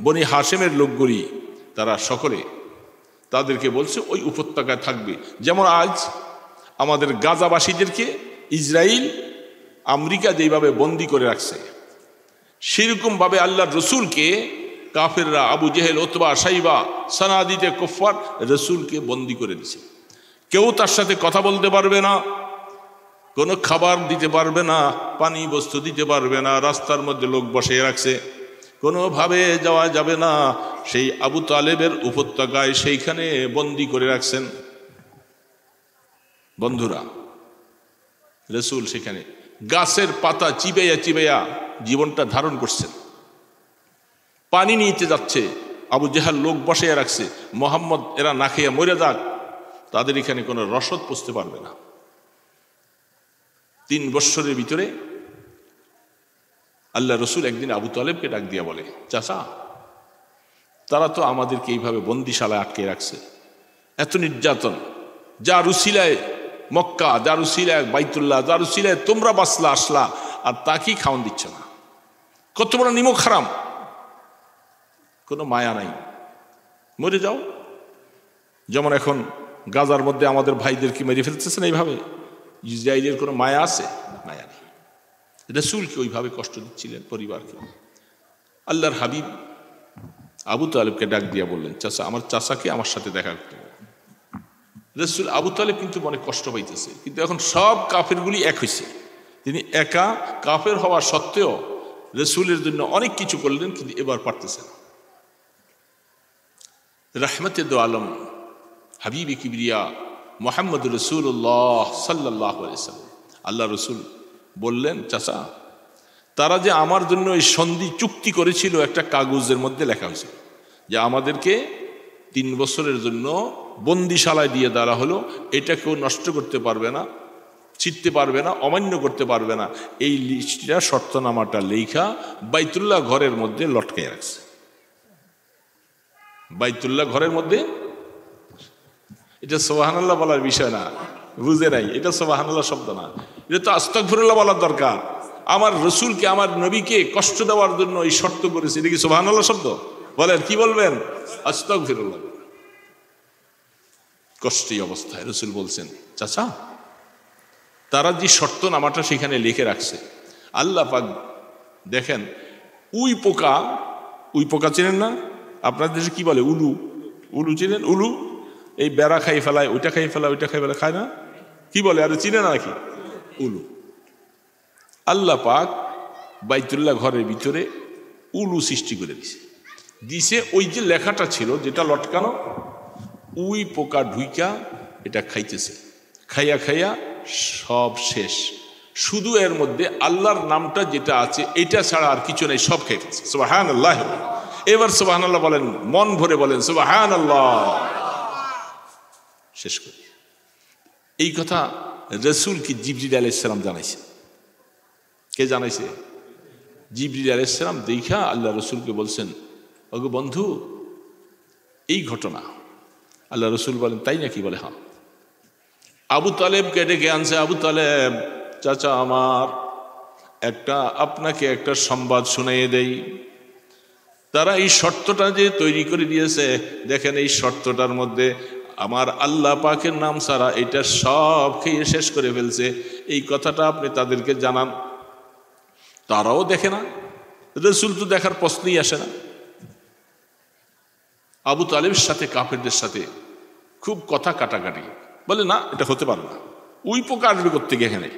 বনি হাশেমের লোকগুলি, তারা সকলে তাদেরকে বলছে ওই উপত্যকায় থাকবে। যেমন আজ আমাদের গাজাবাসীদেরকে ইসরায়েল, আমেরিকা যেইভাবে বন্দি করে রাখছে, সেরকমভাবে আল্লাহর রসুলকে কাফেররা, আবু জেহেল, ওতবা, সাইবা, সানাদিতে কুফার রসুলকে বন্দি করে দিছে। কেউ তার সাথে কথা বলতে পারবে না, কোনো খাবার দিতে পারবে না, পানি বস্তু দিতে পারবে না, রাস্তার মধ্যে লোক বসিয়ে রাখছে, কোনোভাবে যাওয়া যাবে না। সেই আবু তালেবের উপত্যকায় সেইখানে বন্দি করে রাখছেন। বন্ধুরা, রসুল সেখানে গাছের পাতা চিবাইয়া চিবাইয়া জীবনটা ধারণ করছেন। পানি নিতে যাচ্ছে, আবু জেহাল লোক বসাইয়া রাখছে, মোহাম্মদ এরা না খেয়ে মরে যাক, তাদের এখানে কোনো রসদ পৌঁছতে পারবে না। 3 বৎসরের ভিতরে আল্লাহ রসুল একদিন আবু তালেবকে ডাক দিয়া বলে, চাচা, তারা তো আমাদেরকে এইভাবে বন্দিশালায় আটকে রাখছে, এত নির্যাতন, যার উসিলায় মক্কা, যার উসিলায় বাইতুল্লাহ, যার উসিলায় তোমরা বাসলা আসলা, আর তাকেই খাওয়ান দিচ্ছ না। কত বড় নিমক হারাম, কোনো মায়া নাই, মরে যাও। যেমন এখন গাজার মধ্যে আমাদের ভাইদেরকে মেরে ফেলতেছে না এইভাবে, ইসরায়েলের কোনো মায়া আছে? মায়া নেই। রাসূলকে ওইভাবে কষ্ট দিচ্ছিলেন পরিবারকে। আল্লাহর হাবিব আবু তালেবকে ডাক দিয়া বললেন, চাচা, আমার চাচাকে আমার সাথে দেখা করতে হবে। রাসূল আবু তালেব কিন্তু অনেক কষ্ট পাইতেছে, কিন্তু এখন সব কাফেরগুলি এক হয়েছে। তিনি একা কাফের হওয়া সত্ত্বেও রাসূলের জন্য অনেক কিছু করলেন, কিন্তু এবার পারতেছে না। রহমতে দো আলম হাবিবে কিবরিয়া মুহাম্মদ রাসূলুল্লাহ সাল্লাল্লাহু আলাইহি ওয়াসাল্লাম, আল্লাহ রসুল বললেন, চাচা, তারা যে আমার জন্য এই সন্ধি চুক্তি করেছিল, একটা কাগজের মধ্যে লেখা হয়েছিল যে আমাদেরকে 3 বছরের জন্য বন্দিশালায় দিয়ে দেওয়া হলো, এটা কেউ নষ্ট করতে পারবে না, ছিটতে পারবে না, অমান্য করতে পারবে না। এই লিস্টটা, শর্তনামাটা লেখা বাইতুল্লাহ ঘরের মধ্যে লটকে রাখছে। বাইতুল্লাহ ঘরের মধ্যে, এটা সুবহানাল্লাহ বলার বিষয় না, বুঝে নাই, এটা সুবহানাল্লাহ শব্দ না, এটা তো আস্তাগফিরুল্লাহ বলার দরকার। আমার রসুলকে, আমার নবীকে কষ্ট দেওয়ার জন্য এই শর্ত করেছে, এটা কি সুবহানাল্লাহ শব্দ? বলেন, কি বলবেন? আস্তাগফিরুল্লাহ। কষ্টের অবস্থায় রসুল বলছেন, চাচা, তারা যে শর্তনামাটা সেখানে লিখে রাখছে, আল্লাহ পাক দেখেন, উই পোকা চেনেন না? আপনাদের দেশে কি বলে? উলু। উলু চিনেন? উলু, এই বেড়া খাই ফেলায়, ওইটা খাই ফেলায়, ওইটা খাই ফেলায়, খায় না? কি বলে? আরে চিনে না নাকি? উলু। আল্লাহ পাক বাইতুল্লাহ ঘরের ভিতরে উলু সৃষ্টি করে দিছে। ওই যে লেখাটা ছিল, যেটা লটকানো, উই পোকা ঢুইকা এটা খাইতেছে, খাইয়া খাইয়া সব শেষ। শুধু এর মধ্যে আল্লাহর নামটা যেটা আছে, এটা ছাড়া আর কিছু নেই, সব খেয়ে ফেলছে। সুবহানাল্লাহ। এবার সুবহানাল্লাহ বলেন, মন ভরে বলেন সুবহানাল্লাহ। শেষ করি। এই কথা রাসূলকে জিবরিল আলাইহিস সালাম জানাইছে। কে জানাইছে? জিবরিল আলাইহিস সালাম। দেখা আল্লাহ রসুলকে বলছেন, ওগো বন্ধু, এই ঘটনা। আল্লাহ রসুল বলেন, তাই নাকি? বলে, হ্যাঁ। আবু তালেবকে ডেকে আনছে। আবু তালেব, চাচা আমার, আপনাকে একটা সংবাদ শুনিয়ে দেই। তারা এই শর্তটা যে তৈরি করে দিয়েছে, দেখেন, এই শর্তটার মধ্যে আমার আল্লাহ পাকের নাম ছাড়া এটা সব খেয়ে শেষ করে ফেলছে। এই কথাটা আপনি তাদেরকে জানান। তারাও দেখে না, রাসূল তো দেখার প্রশ্নই আসে না। আবু তালেবের সাথে কাফেরদের সাথে খুব কথা কাটাকাটি। বলে, না, এটা হতে পারে না। উই পোকা আসবে কোত্থেকে এখানে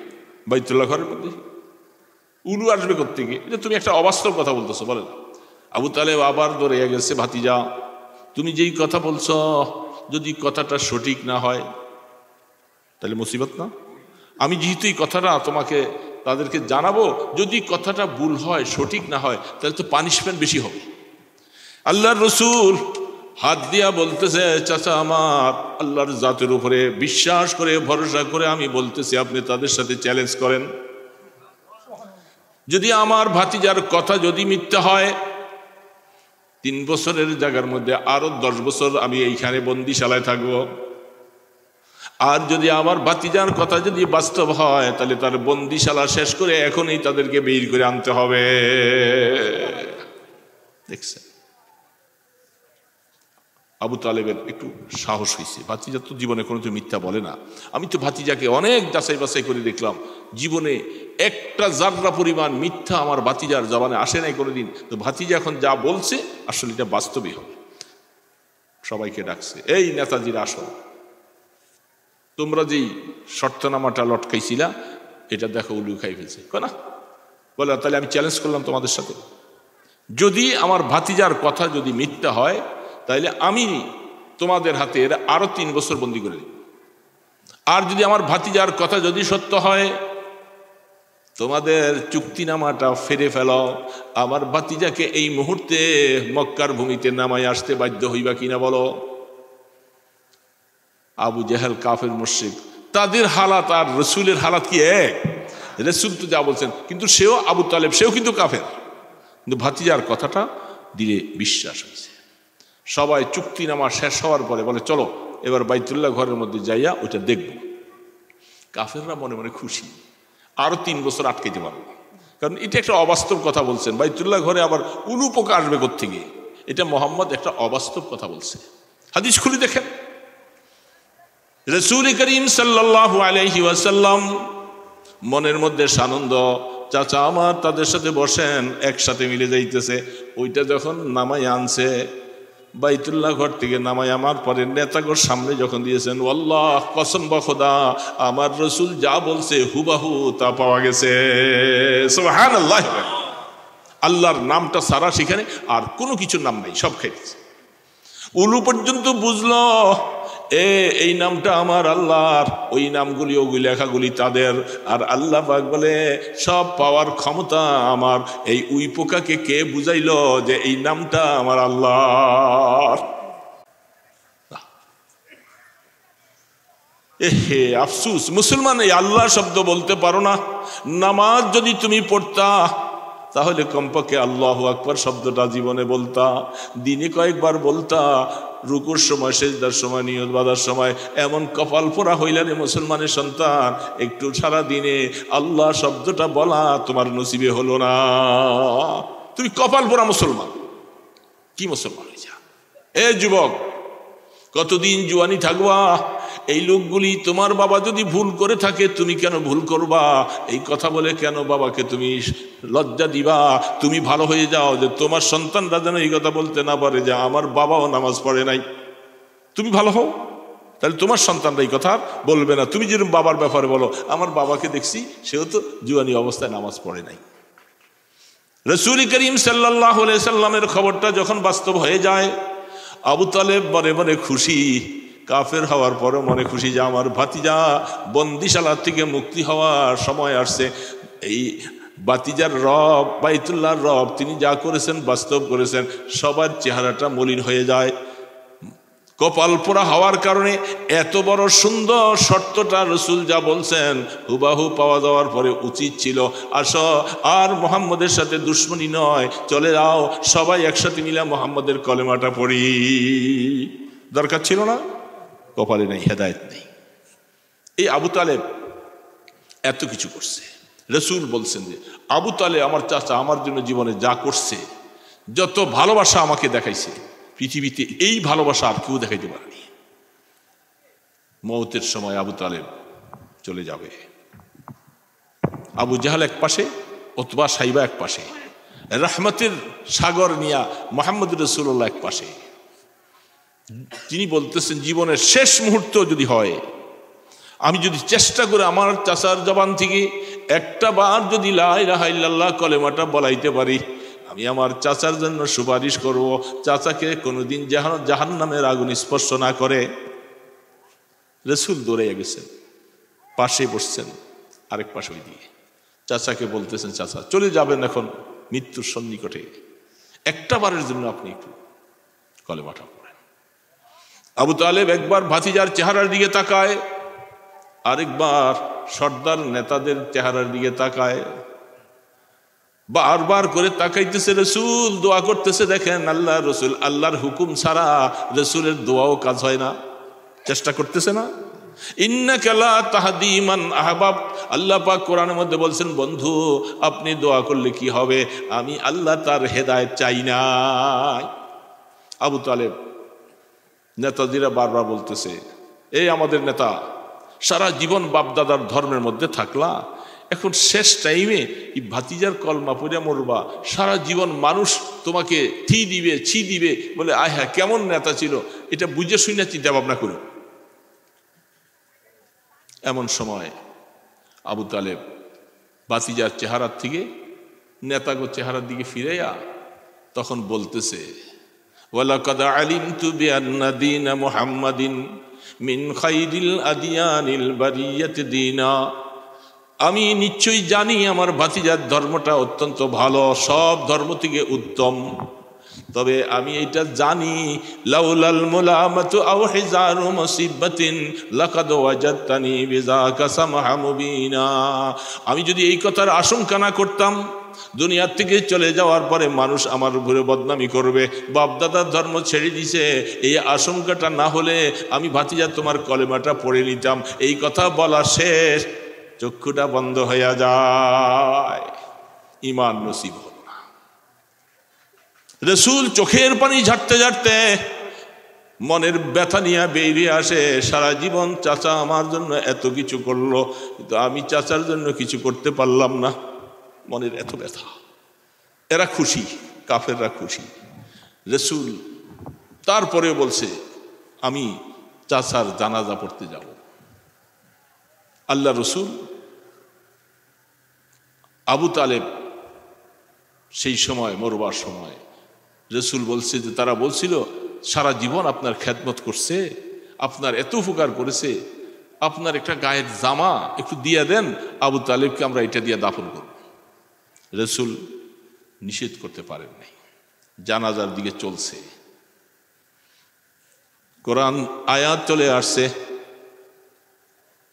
বাইতুল্লাহ ঘরের মধ্যে? উলু আসবে কোত্থেকে? এটা তুমি একটা অবাস্তব কথা বলতেছো। বলেন। আবু তালেব আবার দৌড়ে গেছে, ভাতিজা, তুমি যেই কথা বলছ, যদি কথাটা সঠিক না হয় তাহলে মুসিবত না? আমি যেহেতু এই কথাটা তাদেরকে জানাবো, যদি কথাটা ভুল হয়, সঠিক না হয়, তাহলে তো পানিশমেন্ট বেশি হবে। আল্লাহর রসুল হাত দিয়া বলতেছে, চাচা আমার, আল্লাহর জাতের উপরে বিশ্বাস করে, ভরসা করে আমি বলতেছি, আপনি তাদের সাথে চ্যালেঞ্জ করেন। যদি আমার ভাতিজার কথা যদি মিথ্যা হয়, 3 বছরের জায়গার মধ্যে আরো 10 বছর আমি এইখানে বন্দিশালায় থাকবো। আর যদি আমার ভাতিজার কথা যদি বাস্তব হয়, তাহলে তার বন্দিশালা শেষ করে এখনই তাদেরকে বের করে আনতে হবে। দেখছেন, আবু তালেবের একটু সাহস হয়েছে। ভাতিজা তো জীবনে কোনো তো মিথ্যা বলে না। আমি তো ভাতিজাকে অনেক যাচাই বাছাই করে দেখলাম, জীবনে একটা জাররা পরিমাণ মিথ্যা আমার ভাতিজার জবানে আসে নাই কোনোদিন। তো ভাতিজা এখন যা বলছে, আসলে এটা বাস্তবই হবে। সবাইকে ডাকছে, এই নেতাজির আসো, তোমরা যেই শর্তনামাটা লটকাইছিলা, এটা দেখো উলু খাই ফেলছে। না, বলে, তাহলে আমি চ্যালেঞ্জ করলাম তোমাদের সাথে, যদি আমার ভাতিজার কথা যদি মিথ্যা হয়, তাইলে আমি তোমাদের হাতে আরো 3 বছর বন্দি করে দিই। আর যদি আমার ভাতিজার কথা যদি সত্য হয়, তোমাদের চুক্তিনামাটা ফেরে ফেলো। আমার ভাতিজাকে এই মুহূর্তে মক্কার ভূমিতে নামায় আসতে বাধ্য হইবা কিনা বলো। আবু জেহেল, কাফের মুশরিক, তাদের হালাত আর রসুলের হালাত কি এক? রসুল তো যা বলছেন, কিন্তু সেও, আবু তালেব, সেও কিন্তু কাফের, কিন্তু ভাতিজার কথাটা দিলে বিশ্বাস হয়েছে। সবাই চুক্তিনামা শেষ হওয়ার পরে বলে, চলো এবার বাইতুল্লাহ ঘরের মধ্যে যাইয়া ওইটা দেখব। কাফেররা মনে মনে খুশি, আরো 3 বছর আটকাইতে পারবো, কারণ এটা একটা অবাস্তব কথা বলছেন। বাইতুল্লাহ ঘরে আবার উলু পোকা আসবে কোত্থেকে? এটা মোহাম্মদ একটা অবাস্তব কথা বলছে। হাদিস খুলে দেখেন, রাসূল করিম সাল্লাল্লাহু আলাইহি ওয়াসাল্লাম মনের মধ্যে সানন্দ, চাচা আমার তাদের সাথে বসেন, একসাথে মিলে যাইতেছে। ওইটা যখন নামাই আনছে বাইতুল্লাহ ঘর থেকে, নামাই আমার পরে নেতাগর সামনে যখন দিয়েছেন, আল্লাহ কসম বা খোদা, আমার রসুল যা বলছে হুবাহু তা পাওয়া গেছে। সুবহানাল্লাহ। আল্লাহর নামটা সারা সেখানে আর কোনো কিছুর নাম নাই, সব খেয়েছে। উলু পর্যন্ত বুঝলো এই নামটা আমার আল্লাহর, ওই নামগুলি ওগুলি লেখাগুলি তাদের। আর আল্লাহ পাক বলে সব পাওয়ার ক্ষমতা আমার। এই উই পোকাকে কে বুঝাইলো যে এই নামটা আমার আল্লাহর? এহে আফসুস, মুসলমান এই আল্লাহ শব্দ বলতে পারো না। নামাজ যদি তুমি পড়তা তাহলে কমপক্ষে আল্লাহু আকবার শব্দটা জীবনে বলতা, দিনে কয়েকবার বলতা, রুকুর সময়, সেজদার সময়, নিয়ত বাঁধার সময়। এমন কপাল পোড়া হইলা রে মুসলমানের সন্তান, একটু সারা দিনে আল্লাহ শব্দটা বলা তোমার নসিবে হলো না। তুমি কপাল পোড়া মুসলমান, কি মুসলমান হয়ে যা। এ যুবক, কতদিন জুয়ানি থাকবা? এই লোকগুলি, তোমার বাবা যদি ভুল করে থাকে তুমি কেন ভুল করবা? এই কথা বলে কেন বাবাকে তুমি লজ্জা দিবা? তুমি ভালো হয়ে যাও, যে তোমার সন্তানরা যেন এই কথা বলতে না পারে যে আমার বাবাও নামাজ পড়ে নাই। তুমি ভালো হও, তাহলে তোমার সন্তানরা এই কথা বলবে না। তুমি যেরকম বাবার ব্যাপারে বলো, আমার বাবাকে দেখছি সেও তো জুয়ানি অবস্থায় নামাজ পড়ে নাই। রাসূল করিম সাল্লাল্লাহু আলাইহি সাল্লামের খবরটা যখন বাস্তব হয়ে যায়, আবু তালেব মনে মনে খুশি, কাফের হওয়ার পরও মনে খুশি যে আমার ভাতিজা বন্দিশালা থেকে মুক্তি হওয়ার সময় আসছে। এই ভাতিজার রব, বাইতুল্লাহর রব, তিনি যা করেছেন বাস্তব করেছেন। সবার চেহারাটা মলিন হয়ে যায়। কপাল পোড়া হওয়ার কারণে এত বড় সুন্দর শর্তটা রসুল যা বলছেন হুবাহু পাওয়া যাওয়ার পরে উচিত ছিল, আসো আর মোহাম্মদের সাথে দুশ্মনী নয়, চলে যাও সবাই একসাথে মিলে মোহাম্মদের কলেমাটা পড়ি। দরকার ছিল না? কপালে নেই, হেদায়েত নেই। এই আবু তালেব এত কিছু করছে। রসুল বলছেন যে আবু তালেব আমার চাচা আমার জন্য জীবনে যা করছে, যত ভালোবাসা আমাকে দেখাইছে, পৃথিবীতে এই ভালোবাসা আর কেউ দেখাইতে পারেনি। মওতের সময় আবু তালেব চলে যাবে। আবু জাহাল এক পাশে, উতবা সাইবা এক পাশে, রহমতের সাগর নিয়া মুহাম্মদ রাসূলুল্লাহ এক পাশে। তিনি বলতেছেন জীবনের শেষ মুহূর্ত যদি হয়, আমি যদি চেষ্টা করে আমার চাচার জবান থেকে একটা বার যদি লা ইলাহা ইল্লাল্লাহ কলেমাটা বলাইতে পারি, আমি আমার চাচার জন্য সুপারিশ করব, চাচাকে কোনোদিন জাহান্নামের আগুন স্পর্শ না করে। রাসূল দৌড়ে গেছেন, পাশে বসছেন, আরেক পাশে ওই দিয়ে চাচাকে বলতেছেন, চাচা চলে যাবেন এখন মৃত্যুর সন্নিকটে, একটা বারের জন্য আপনি একটু কলেমাটা পড়েন। আবু তালেব একবার ভাতিজার চেহারার দিকে তাকায়, আরেকবার সর্দার নেতাদের চেহারার দিকে তাকায়, বারবার করে তাকাইতেছে। রসুল দোয়া করতেছে। দেখেন আল্লাহ রসুল, আল্লাহর হুকুম ছাড়া রসুলের দোয়াও কাজ হয় না। চেষ্টা করতেছে না? ইন্নাকা লা তাহদি মান আহবাব। আল্লাহ পাক কোরআনের মধ্যে বলছেন, বন্ধু আপনি দোয়া করলে কি হবে, আমি আল্লাহ তার হেদায়েত চাই না। আবু তালেব নেতাজিরা বারবার বলতেছে, এই আমাদের নেতা, সারা জীবন বাপদাদার ধর্মের মধ্যে থাকলা, এখন শেষ টাইমে এই ভাতিজার কলমা পড়ে মরবা, সারা জীবন মানুষ তোমাকে ছি দিবে বলে, আয় হ্যাঁ কেমন নেতা ছিল, এটা বুঝে শুনে চিন্তা ভাবনা করো। এমন সময় আবু তালেব ভাতিজার চেহারার থেকে নেতাগো চেহারার দিকে ফিরেয়া তখন বলতেছে, ওয়ালাকাদ আলিমতু বিআন্না দীনা মুহাম্মাদিন মিন খাইরিল আদিয়ানিল বারিয়াতি দীনা। আমি নিশ্চয়ই জানি আমার ভাতিজার ধর্মটা অত্যন্ত ভালো, সব ধর্ম থেকে উত্তম। তবে আমি এটা জানি, লাউলাল মুলামাতু আও হিজারু মুসিবাতিন লাকাদ ওয়াজাদতানি বিযাকা সামহা মুবিনা। আমি যদি এই কথার আশঙ্কা না করতাম, দুনিয়ার থেকে চলে যাওয়ার পরে মানুষ আমার উপরে বদনামি করবে, বাপদাদার ধর্ম ছেড়ে দিছে, এই আশঙ্কাটা না হলে আমি ভাতিজা তোমার কলেমাটা পড়ে নিতাম। এই কথা বলা শেষ, চক্ষুটা বন্ধ হইয়া যায়। ঈমান নসিব হলো না। রাসূল চোখের পানি ঝাড়তে ঝাড়তে মনের ব্যথা নিয়ে বেরিয়ে আসে, সারা জীবন চাচা আমার জন্য এত কিছু করলো, কিন্তু আমি চাচার জন্য কিছু করতে পারলাম না। মনের এত ব্যথা। এরা খুশি, কাফেররা খুশি। রাসূল তারপরে বলছে আমি চাচার জানাজা পড়তে যাব। আল্লাহ রসুল আবু তালেব সেই সময় মরবার সময় রাসূল বলছে যে তারা বলছিল সারা জীবন আপনার খেদমত করছে, আপনার এত উপকার করেছে, আপনার একটা গায়ের জামা একটু দিয়ে দেন, আবু তালেবকে আমরা এটা দিয়ে দাফন করব। রাসূল নিষেধ করতে পারেন নাই। জানাজার দিকে চলছে, কোরআন আয়াত চলে আসছে,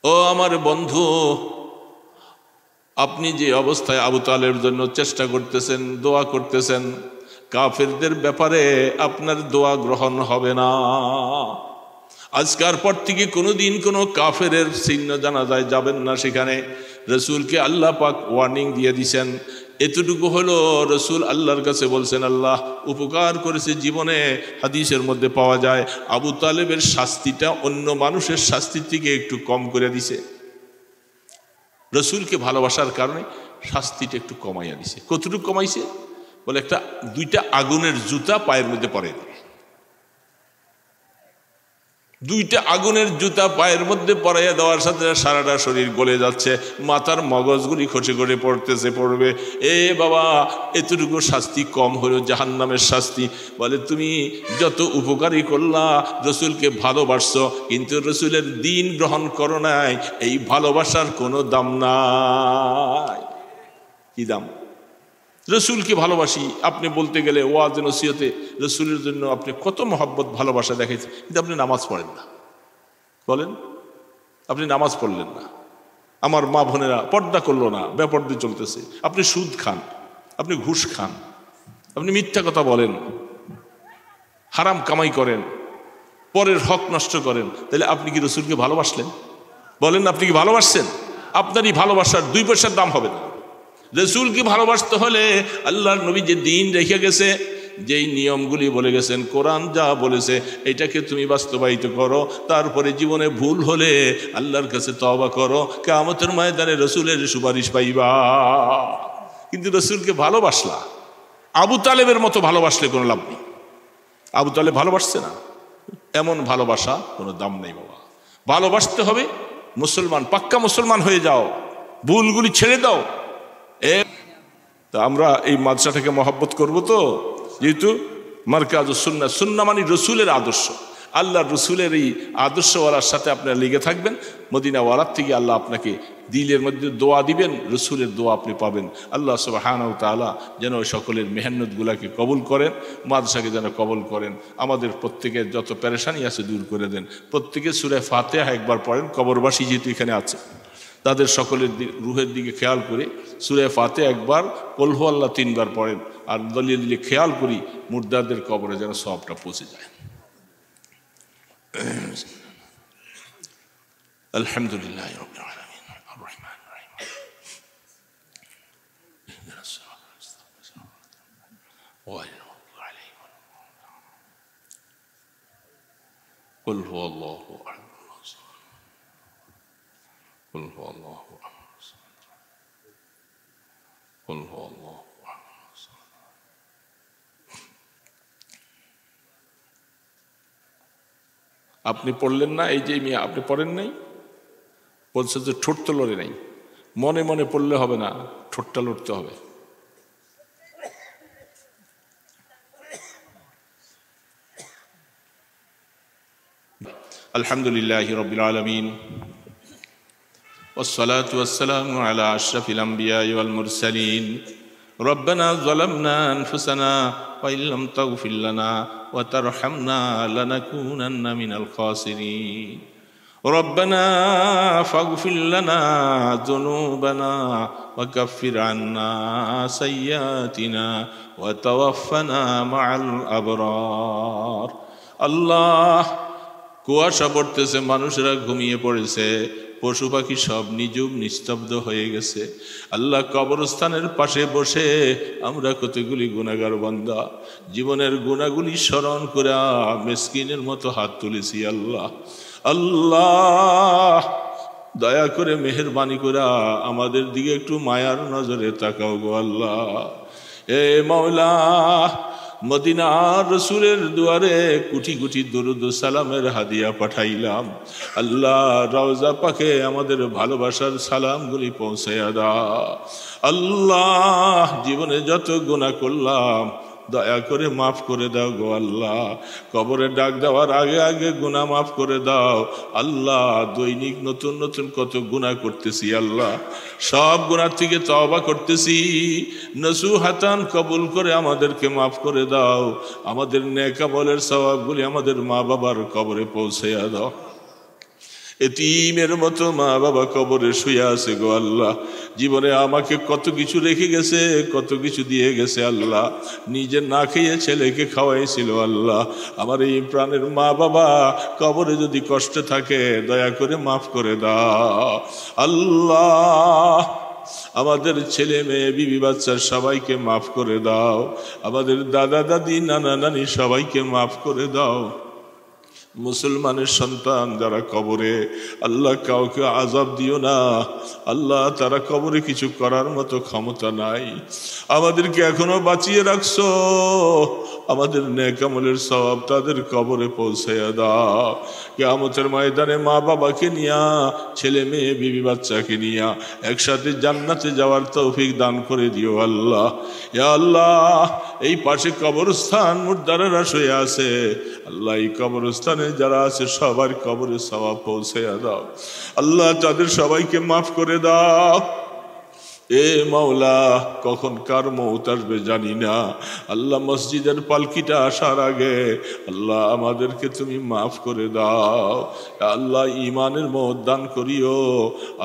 ও আমার বন্ধু, আপনি যে অবস্থায় আবু তালেবের জন্য চেষ্টা করতেছেন, দোয়া করতেছেন, কাফেরদের ব্যাপারে আপনার দোয়া গ্রহণ হবে না। আজকের পর থেকে কোনোদিন কোনো কাফেরের চিহ্ন জানাজায় যাবেন না সেখানে। রাসূলকে আল্লাহ পাক ওয়ার্নিং দিয়ে দিছেন। এতটুকু হলো রাসূল আল্লাহর কাছে বলছেন আল্লাহ উপকার করেছে জীবনে। হাদিসের মধ্যে পাওয়া যায় আবু তালেবের শাস্তিটা অন্য মানুষের শাস্তির থেকে একটু কম করে দিছে। রাসূলকে ভালোবাসার কারণে শাস্তিটা একটু কমাইয়া দিছে। কতটুকু কমাইছে বলে, একটা দুইটা আগুনের জুতা পায়ের মধ্যে পরাই দেবে। দুইটা আগুনের জুতা পায়ের মধ্যে পরাইয়া দেওয়ার সাথে সারাটা শরীর গলে যাচ্ছে, মাথার মগজগুলি খসে করে পড়বে। এ বাবা, এতটুকু শাস্তি কম হলো জাহান্নামের শাস্তি। বলে তুমি যত উপকারী করলা, রাসূলকে ভালোবাসছো, কিন্তু রাসূলের দ্বীন গ্রহণ করো নাই, এই ভালোবাসার কোনো দাম নাই। কি দাম? রাসূলকে ভালোবাসি আপনি বলতে গেলে ওয়াজ নসিহতে রাসূলের জন্য আপনি কত মহব্বত ভালোবাসা দেখাইছেন, কিন্তু আপনি নামাজ পড়েন না। বলেন, আপনি নামাজ পড়লেন না, আমার মা বোনেরা পর্দা করলো না, বেপর্দা চলতেছে, আপনি সুদ খান, আপনি ঘুষ খান, আপনি মিথ্যা কথা বলেন, হারাম কামাই করেন, পরের হক নষ্ট করেন, তাহলে আপনি কি রাসূলকে ভালোবাসলেন? বলেন, আপনি কি ভালোবাসছেন? আপনারই ভালোবাসার 2 পয়সার দাম হবে না। রাসূলকে ভালোবাসতে হলে আল্লাহর নবী যে দ্বীন রেখে গেছে, যেই নিয়মগুলি বলে গেছেন, কোরআন যা বলেছে এটাকে তুমি বাস্তবায়িত করো। তারপরে জীবনে ভুল হলে আল্লাহর কাছে তওবা করো, কিয়ামতের ময়দানে রাসূলের সুপারিশ পাইবা। কিন্তু রাসূলকে ভালোবাসলা, আবু তালেবের মতো ভালোবাসলে কোনো লাভ নেই। আবু তালেব ভালোবাসছে না, এমন ভালোবাসা কোনো দাম নেই বাবা। ভালোবাসতে হবে, মুসলমান পাক্কা মুসলমান হয়ে যাও, ভুলগুলি ছেড়ে দাও। তা আমরা এই মাদ্রাসাটাকে মহব্বত করব তো, যেহেতু মারকাজুস সুন্নাহ, সুন্নাহ মানে রসুলের আদর্শ, আল্লাহ রসুলের এই আদর্শওয়ালার সাথে আপনারা লেগে থাকবেন। মদিনাওয়ালার থেকে আল্লাহ আপনাকে দিলের মধ্যে দোয়া দিবেন, রসুলের দোয়া আপনি পাবেন। আল্লাহ সুবহানাহু ওয়া তাআলা যেন সকলের মেহনতগুলাকে কবুল করেন, মাদ্রাসাকে যেন কবুল করেন, আমাদের প্রত্যেকের যত পেরেশানি আছে দূর করে দেন। প্রত্যেকে সূরা ফাতিহা একবার পড়েন, কবরবাসী যেহেতু এখানে আছে তাদের সকলের রুহের দিকে খেয়াল করে সূরা ফাতিহা একবার, কুল হুয়াল্লাহ 3 বার পড়েন, আর দলিয়ে দিলে খেয়াল করি মুর্দাদের কবরে যেন সওয়াবটা পৌঁছে যায়। আলহামদুলিল্লাহি রাব্বিল আলামিন আর রহমানির রহিম ইহদিনাস সিরাতাল মুস্তাকিম গায়রিল মাগদুবি আলাইহিম ওয়া লাদ-দাল্লিন কুল হুয়াল্লাহু আহাদ কুল হুয়াল্লাহু আহাদ কুল হুয়াল্লাহু আহাদ। আপনি পড়লেন না, এই যে মিয়া আপনি পড়েন নাই, বলছে যে ঠোঁট তো লড়ে নাই। মনে মনে পড়লে হবে না, ঠোঁটটা লড়তে হবে। আলহামদুলিল্লাহি রাব্বিল আলামিন والصلاة والسلام على أشرف الأنبياء والمرسلين. ربنا ظلمنا أنفسنا وإن لم تغفر لنا وترحمنا لنكونن من الخاسرين. ربنا فاغفر لنا ذنوبنا وكفر عنا سيئاتنا وتوفنا مع الأبرار. الله কুয়াশা পড়তেছে, মানুষেরা ঘুমিয়ে পড়েছে, পশু পাখি সব নিঝুম নিস্তব্ধ হয়ে গেছে। আল্লাহ, কবরস্থানের পাশে বসে আমরা কতগুলি গুনাহগার বান্দা জীবনের গুনাহগুলি স্মরণ করে মিসকিনের মতো হাত তুলেছি। আল্লাহ, আল্লাহ দয়া করে মেহেরবানি করে আমাদের দিকে একটু মায়ার নজরে তাকাও গো আল্লাহ। এ মাওলা, মদিনার রসুলের দুয়ারে কোটি কোটি দরুদ সালামের হাদিয়া পাঠাইলাম। আল্লাহ, রওজা পাকে আমাদের ভালোবাসার সালামগুলি পৌঁছাইয়া দাও। আল্লাহ, জীবনে যত গুনাহ করলাম দয়া করে মাফ করে দাও গো আল্লাহ। কবরে ডাক দেওয়ার আগে আগে গুনাহ মাফ করে দাও আল্লাহ। দৈনিক নতুন নতুন কত গুনাহ করতেছি আল্লাহ, সব গুনাহ থেকে তওবা করতেছি। নসুহাতান কবুল করে আমাদেরকে মাফ করে দাও। আমাদের নেক আমলের সওয়াবগুলি আমাদের মা বাবার কবরে পৌঁছাইয়া দাও। এতিমের মতো মা বাবা কবরে শুয়ে আছে গো আল্লাহ। জীবনে আমাকে কত কিছু রেখে গেছে, কত কিছু দিয়ে গেছে আল্লাহ। নিজে না খেয়ে ছেলেকে খাওয়াইছিল আল্লাহ। আমার এই প্রাণের মা বাবা কবরে যদি কষ্টে থাকে দয়া করে মাফ করে দাও আল্লাহ। আমাদের ছেলে মেয়ে বিবি বাচ্চা সবাইকে মাফ করে দাও। আমাদের দাদা দাদি নানা নানি সবাইকে মাফ করে দাও। মুসলমানের সন্তান যারা কবরে, আল্লাহ কাউকে আযাব দিও না আল্লাহ। তারা কবরে কিছু করার মতো ক্ষমতা নাই। আমাদেরকে এখনো বাঁচিয়ে রাখছো, আমাদের নেক আমলের সওয়াব তাদের কবরে পৌঁছাইয়া দাও। কিয়ামতের ময়দানে মা বাবাকে নিয়া, ছেলে মেয়ে বিবি বাচ্চাকে নিয়া একসাথে জান্নাতে যাওয়ার তৌফিক দান করে দিও আল্লাহ। ইয়া আল্লাহ, এই পাশে কবরস্থান মুর্দারেরা শুয়ে আছে আল্লাহ। এই কবরস্থানে যারা আছে সবার কবরে সওয়াব পৌঁছাইয়া দাও আল্লাহ। তাদের সবাইকে মাফ করে দাও। এ মাওলা, কখন কার মৌত আসবে জানি না আল্লাহ। মসজিদের পালকিটা আসার আগে আল্লাহ আমাদেরকে তুমি মাফ করে দাও আল্লাহ। ইমানের মৌত দান করিও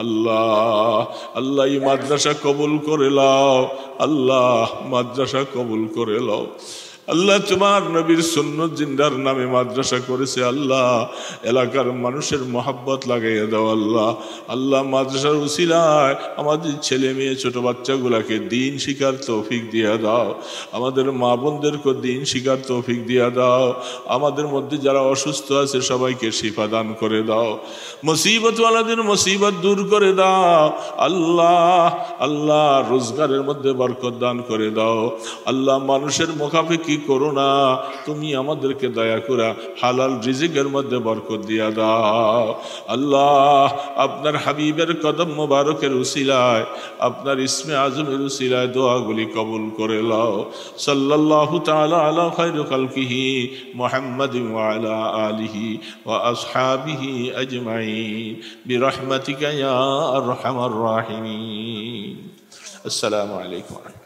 আল্লাহ। আল্লাহ, এই মাদ্রাসা কবুল করে লাও আল্লাহ। মাদ্রাসা কবুল করে লাও আল্লাহ। তোমার নবীর সুন্নত জিন্দার নামে মাদ্রাসা করেছে আল্লাহ। এলাকার মানুষের মহাব্বত লাগাইয়া দাও আল্লাহ। আল্লাহ, মাদ্রাসার উসিলায় আমাদের ছেলে মেয়ে ছোট বাচ্চাগুলাকে দিন শিখার তৌফিক দিয়া দাও। আমাদের মা বোনদেরকে দিন শিখার তৌফিক দিয়া দাও। আমাদের মধ্যে যারা অসুস্থ আছে সবাইকে শিফা দান করে দাও। মুসিবতওয়ালাদের মুসিবত দূর করে দাও আল্লাহ। আল্লাহ, রোজগারের মধ্যে বরকত দান করে দাও আল্লাহ। মানুষের মুখাপেক্ষি করো না, তুমি আমাদেরকে দয়া করে হালাল রিজিকের মধ্যে বরকত দিয়া দাও আল্লাহ। আপনার হাবিবের কদম মোবারকের উসিলায়, আপনার ইসমে আজমের উসিলায় দোয়াগুলি কবুল করে লাও। সাল্লাল্লাহু তাআলা আলা খায়রি খালকিহি মুহাম্মাদিন ওয়া আলা আলিহি ওয়া আসহাবিহি আজমাইন বিরহমাতিকা ইয়া আরহামার রাহিমিন। আসসালামু আলাইকুম।